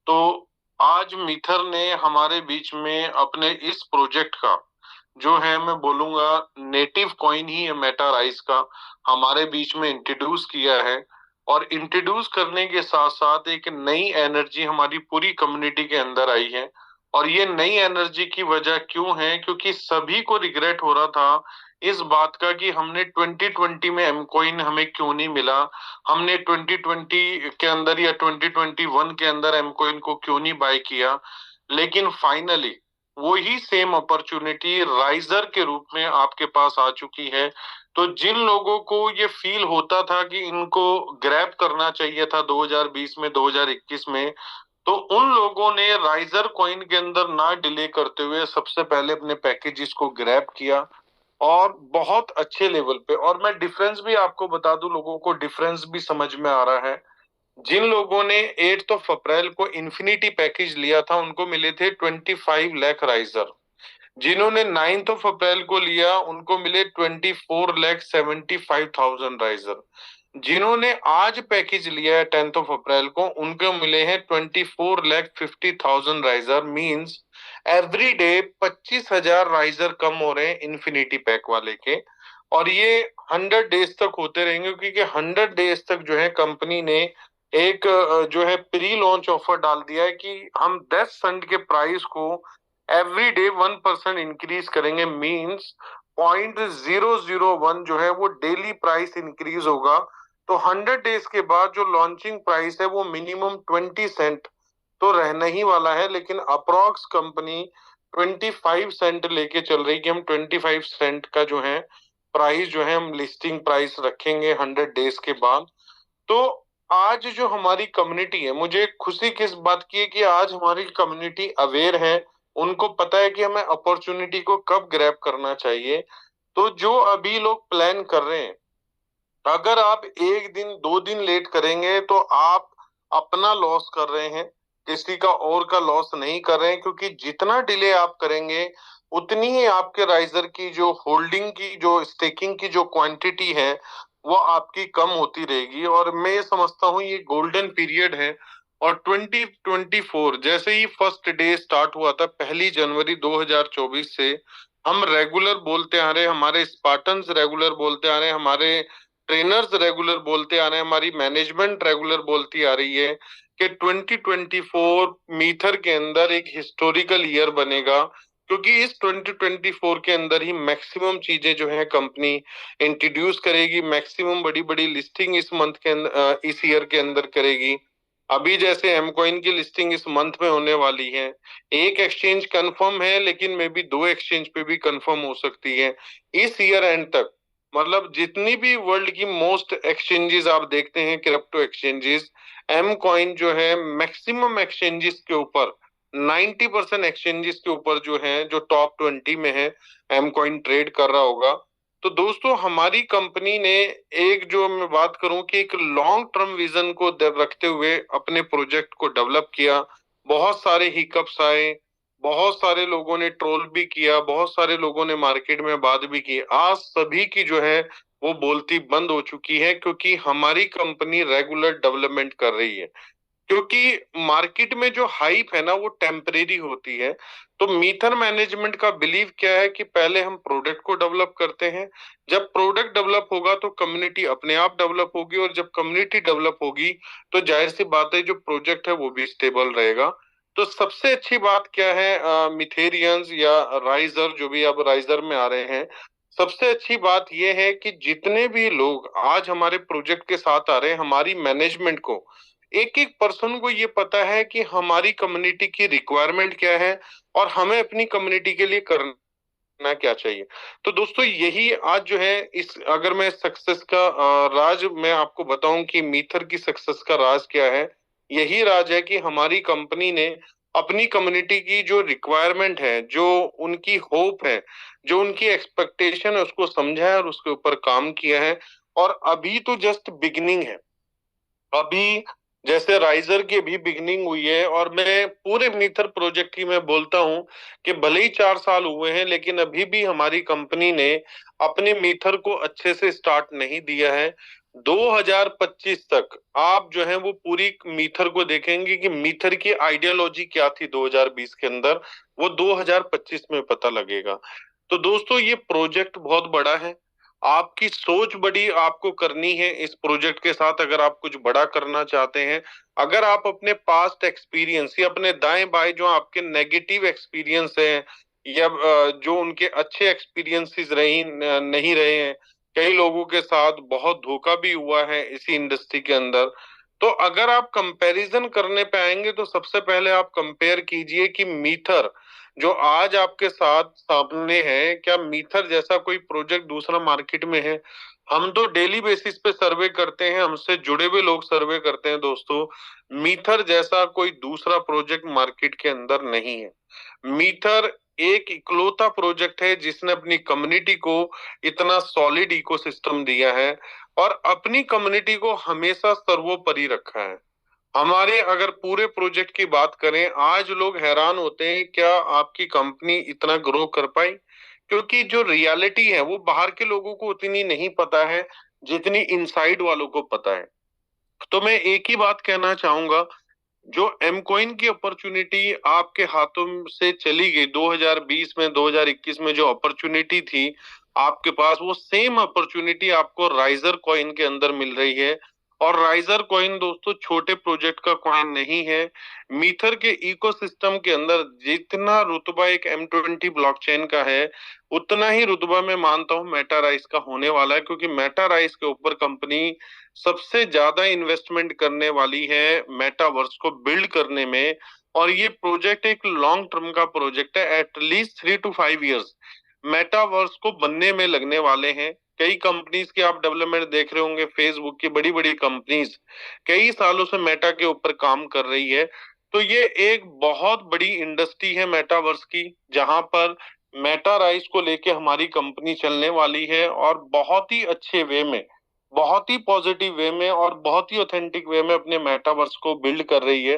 [SPEAKER 3] तो आज मीथर ने हमारे बीच में अपने इस प्रोजेक्ट का जो है, मैं बोलूंगा नेटिव कॉइन ही है मेटा राइज का, हमारे बीच में इंट्रोड्यूस किया है। और इंट्रोड्यूस करने के साथ साथ एक नई एनर्जी हमारी पूरी कम्युनिटी के अंदर आई है। और ये नई एनर्जी की वजह क्यों है? क्योंकि सभी को रिग्रेट हो रहा था इस बात का कि हमने 2020 में एम कॉइन हमें क्यों नहीं मिला, हमने 2020 के अंदर या 2021 के अंदर एम कॉइन को क्यों नहीं बाय किया। लेकिन फाइनली वही सेम अपॉर्चुनिटी राइजर के रूप में आपके पास आ चुकी है। तो जिन लोगों को ये फील होता था कि इनको ग्रैब करना चाहिए था 2020 में, 2021 में, तो उन लोगों ने राइजर कॉइन के अंदर ना डिले करते हुए सबसे पहले अपने पैकेजेस को ग्रैब किया और बहुत अच्छे लेवल पे। और मैं डिफरेंस भी आपको बता दूं, लोगों को डिफरेंस भी समझ में आ रहा है। जिन लोगों ने 8 ऑफ अप्रैल को इन्फिनिटी पैकेज लिया था उनको मिले थे 25 लाख राइजर। जिन्होंने 9th ऑफ अप्रैल को लिया उनको मिले 24,75,000 राइजर। जिन्होंने आज पैकेज लिया है 10th ऑफ अप्रैल को उनको मिले हैं 24,50,000 riser. Means every day 25,000 riser कम हो रहे हैं इन्फिनिटी पैक वाले के। और ये 100 डेज तक होते रहेंगे, क्योंकि 100 डेज तक जो है कंपनी ने एक जो है प्री लॉन्च ऑफर डाल दिया है कि हम 10 सेंट के प्राइस को एवरी डे 1% इंक्रीज करेंगे। मींस 0.001 जो है वो डेली प्राइस इंक्रीज होगा। तो 100 डेज के बाद जो लॉन्चिंग प्राइस है वो मिनिमम 20 सेंट तो रहना ही वाला है, लेकिन अप्रोक्स कंपनी 25 सेंट लेके चल रही कि हम 25 सेंट का जो है प्राइस जो है हम लिस्टिंग प्राइस रखेंगे 100 डेज के बाद। तो आज जो हमारी कम्युनिटी है, मुझे खुशी किस बात की है कि आज हमारी कम्युनिटी अवेयर है, उनको पता है कि हमें अपॉर्चुनिटी को कब ग्रैब करना चाहिए। तो जो अभी लोग प्लान कर रहे हैं, अगर आप एक दिन 2 दिन लेट करेंगे तो आप अपना लॉस कर रहे हैं, किसी का और का लॉस नहीं कर रहे हैं। क्योंकि जितना डिले आप करेंगे उतनी ही आपके राइजर की जो होल्डिंग की, जो स्टेकिंग की जो क्वांटिटी है वो आपकी कम होती रहेगी। और मैं ये समझता हूँ ये गोल्डन पीरियड है। और 2024 जैसे ही फर्स्ट डे स्टार्ट हुआ था 1 जनवरी 2024 से, हम रेगुलर बोलते आ रहे, हमारे स्पार्टन्स रेगुलर बोलते आ रहे, हमारे ट्रेनर्स रेगुलर बोलते आ रहे हैं, हमारी मैनेजमेंट रेगुलर बोलती आ रही है कि 2024 मीथर के अंदर एक हिस्टोरिकल ईयर बनेगा। क्योंकि इस 2024 के अंदर ही मैक्सिमम चीजें जो है कंपनी इंट्रोड्यूस करेगी, मैक्सिमम बड़ी बड़ी लिस्टिंग इस मंथ के अंदर, इस ईयर के अंदर करेगी। अभी जैसे एम कॉइन की लिस्टिंग इस मंथ में होने वाली है, एक एक्सचेंज कंफर्म है लेकिन मे बी 2 एक्सचेंज पे भी कंफर्म हो सकती है इस ईयर एंड तक। मतलब जितनी भी वर्ल्ड की मोस्ट एक्सचेंजेस आप देखते हैं क्रिप्टो एक्सचेंजेस, एम कॉइन जो है मैक्सिमम एक्सचेंजेस के ऊपर, 90% एक्सचेंजेस के ऊपर जो है, जो टॉप 20 में है, एम कॉइन ट्रेड कर रहा होगा। तो दोस्तों हमारी कंपनी ने एक, जो मैं बात करूं कि एक लॉन्ग टर्म विजन को रखते हुए अपने प्रोजेक्ट को डेवलप किया। बहुत सारे हिकअप्स आए, बहुत सारे लोगों ने ट्रोल भी किया, बहुत सारे लोगों ने मार्केट में बात भी की। आज सभी की जो है वो बोलती बंद हो चुकी है, क्योंकि हमारी कंपनी रेगुलर डेवलपमेंट कर रही है। क्योंकि मार्केट में जो हाइप है ना वो टेम्परेरी होती है। तो मीथर मैनेजमेंट का बिलीव क्या है कि पहले हम प्रोडक्ट को डेवलप करते हैं, जब प्रोडक्ट डेवलप होगा तो कम्युनिटी अपने आप डेवलप होगी, और जब कम्युनिटी डेवलप होगी तो जाहिर सी बात है जो प्रोजेक्ट है वो भी स्टेबल रहेगा। तो सबसे अच्छी बात क्या है, मिथेरियंस या राइजर, जो भी अब राइजर में आ रहे हैं, सबसे अच्छी बात यह है कि जितने भी लोग आज हमारे प्रोजेक्ट के साथ आ रहे हैं, हमारी मैनेजमेंट को, एक एक पर्सन को ये पता है कि हमारी कम्युनिटी की रिक्वायरमेंट क्या है और हमें अपनी कम्युनिटी के लिए करना क्या चाहिए। तो दोस्तों यही आज जो है, इस अगर मैं सक्सेस का राज मैं आपको बताऊं कि मीथर की सक्सेस का राज क्या है, यही राज है कि हमारी कंपनी ने अपनी कम्युनिटी की जो रिक्वायरमेंट है, जो उनकी होप है, जो उनकी एक्सपेक्टेशन है, उसको समझा है और उसके ऊपर काम किया है। और अभी तो जस्ट बिगिनिंग है। अभी जैसे राइजर की भी बिगनिंग हुई है, और मैं पूरे मीथर प्रोजेक्ट की मैं बोलता हूं कि भले ही 4 साल हुए हैं लेकिन अभी भी हमारी कंपनी ने अपने मीथर को अच्छे से स्टार्ट नहीं दिया है। 2025 तक आप जो है वो पूरी मीथर को देखेंगे कि मीथर की आइडियोलॉजी क्या थी 2020 के अंदर, वो 2025 में पता लगेगा। तो दोस्तों ये प्रोजेक्ट बहुत बड़ा है, आपकी सोच बड़ी आपको करनी है इस प्रोजेक्ट के साथ। अगर आप कुछ बड़ा करना चाहते हैं, अगर आप अपने पास्ट एक्सपीरियंस या अपने दाएं बाएं जो आपके नेगेटिव एक्सपीरियंस हैं, या जो उनके अच्छे एक्सपीरियंसेस नहीं रहे हैं, कई लोगों के साथ बहुत धोखा भी हुआ है इसी इंडस्ट्री के अंदर, तो अगर आप कंपैरिजन करने पे आएंगे तो सबसे पहले आप कंपेयर कीजिए कि मीथर जो आज आपके साथ सामने है, क्या मीथर जैसा कोई प्रोजेक्ट दूसरा मार्केट में है? हम तो डेली बेसिस पे सर्वे करते हैं, हमसे जुड़े हुए लोग सर्वे करते हैं दोस्तों, मीथर जैसा कोई दूसरा प्रोजेक्ट मार्केट के अंदर नहीं है। मीथर एक इकलौता प्रोजेक्ट है जिसने अपनी कम्युनिटी को इतना सॉलिड इकोसिस्टम दिया है और अपनी कम्युनिटी को हमेशा सर्वोपरि रखा है। हमारे अगर पूरे प्रोजेक्ट की बात करें, आज लोग हैरान होते हैं क्या आपकी कंपनी इतना ग्रो कर पाई, क्योंकि जो रियलिटी है वो बाहर के लोगों को उतनी नहीं पता है जितनी इनसाइड वालों को पता है। तो मैं एक ही बात कहना चाहूंगा, जो एम कॉइन की अपॉर्चुनिटी आपके हाथों से चली गई 2020 में, 2021 में जो अपॉर्चुनिटी थी आपके पास, वो सेम अपॉर्चुनिटी आपको राइजर कॉइन के अंदर मिल रही है। और राइजर कॉइन दोस्तों छोटे प्रोजेक्ट का कॉइन नहीं है। मीथर के इकोसिस्टम के अंदर जितना रुतबा एक M20 ब्लॉकचेन का है, उतना ही रुतबा मैं मानता हूं मेटा राइस का होने वाला है, क्योंकि मेटा राइस के ऊपर कंपनी सबसे ज्यादा इन्वेस्टमेंट करने वाली है मेटावर्स को बिल्ड करने में। और ये प्रोजेक्ट एक लॉन्ग टर्म का प्रोजेक्ट है, एटलीस्ट 3 to 5 years मेटावर्स को बनने में लगने वाले हैं। कई कंपनीज की आप डेवलपमेंट देख रहे होंगे, फेसबुक की बड़ी बड़ी कंपनीज कई सालों से मेटा के ऊपर काम कर रही है। तो ये एक बहुत बड़ी इंडस्ट्री है मेटावर्स की, जहां पर मेटा राइस को लेके हमारी कंपनी चलने वाली है, और बहुत ही अच्छे वे में, बहुत ही पॉजिटिव वे में और बहुत ही ऑथेंटिक वे में अपने मेटावर्स को बिल्ड कर रही है।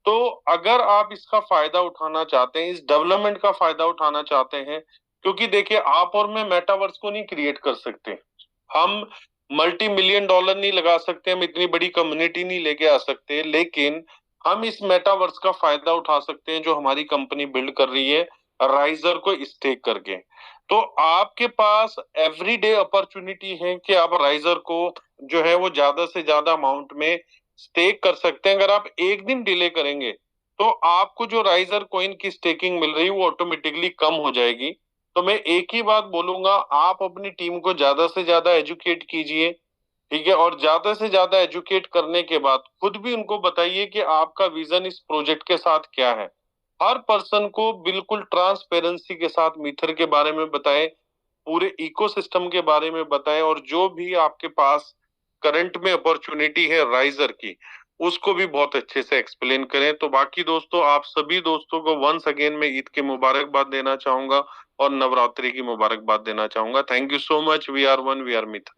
[SPEAKER 3] तो अगर आप इसका फायदा उठाना चाहते हैं, इस डेवलपमेंट का फायदा उठाना चाहते हैं, क्योंकि देखिए आप और मैं मेटावर्स को नहीं क्रिएट कर सकते, हम मल्टी मिलियन डॉलर नहीं लगा सकते, हम इतनी बड़ी कम्युनिटी नहीं लेके आ सकते, लेकिन हम इस मेटावर्स का फायदा उठा सकते हैं जो हमारी कंपनी बिल्ड कर रही है राइजर को स्टेक करके। तो आपके पास एवरीडे अपॉर्चुनिटी है कि आप राइजर को जो है वो ज्यादा से ज्यादा अमाउंट में स्टेक कर सकते हैं। अगर आप एक दिन डिले करेंगे तो आपको जो राइजर कॉइन की स्टेकिंग मिल रही है वो ऑटोमेटिकली कम हो जाएगी। तो मैं एक ही बात बोलूंगा, आप अपनी टीम को ज्यादा से ज्यादा एजुकेट कीजिए, ठीक है, और ज्यादा से ज्यादा एजुकेट करने के बाद खुद भी उनको बताइए कि आपका विजन इस प्रोजेक्ट के साथ क्या है। हर पर्सन को बिल्कुल ट्रांसपेरेंसी के साथ मीथर के बारे में बताएं, पूरे इकोसिस्टम के बारे में बताएं, और जो भी आपके पास करंट में अपॉर्चुनिटी है राइजर की, उसको भी बहुत अच्छे से एक्सप्लेन करें। तो बाकी दोस्तों, आप सभी दोस्तों को वंस अगेन मैं ईद की मुबारकबाद देना चाहूंगा और नवरात्रि की मुबारकबाद देना चाहूंगा। Thank you so much. We are one, we are myth.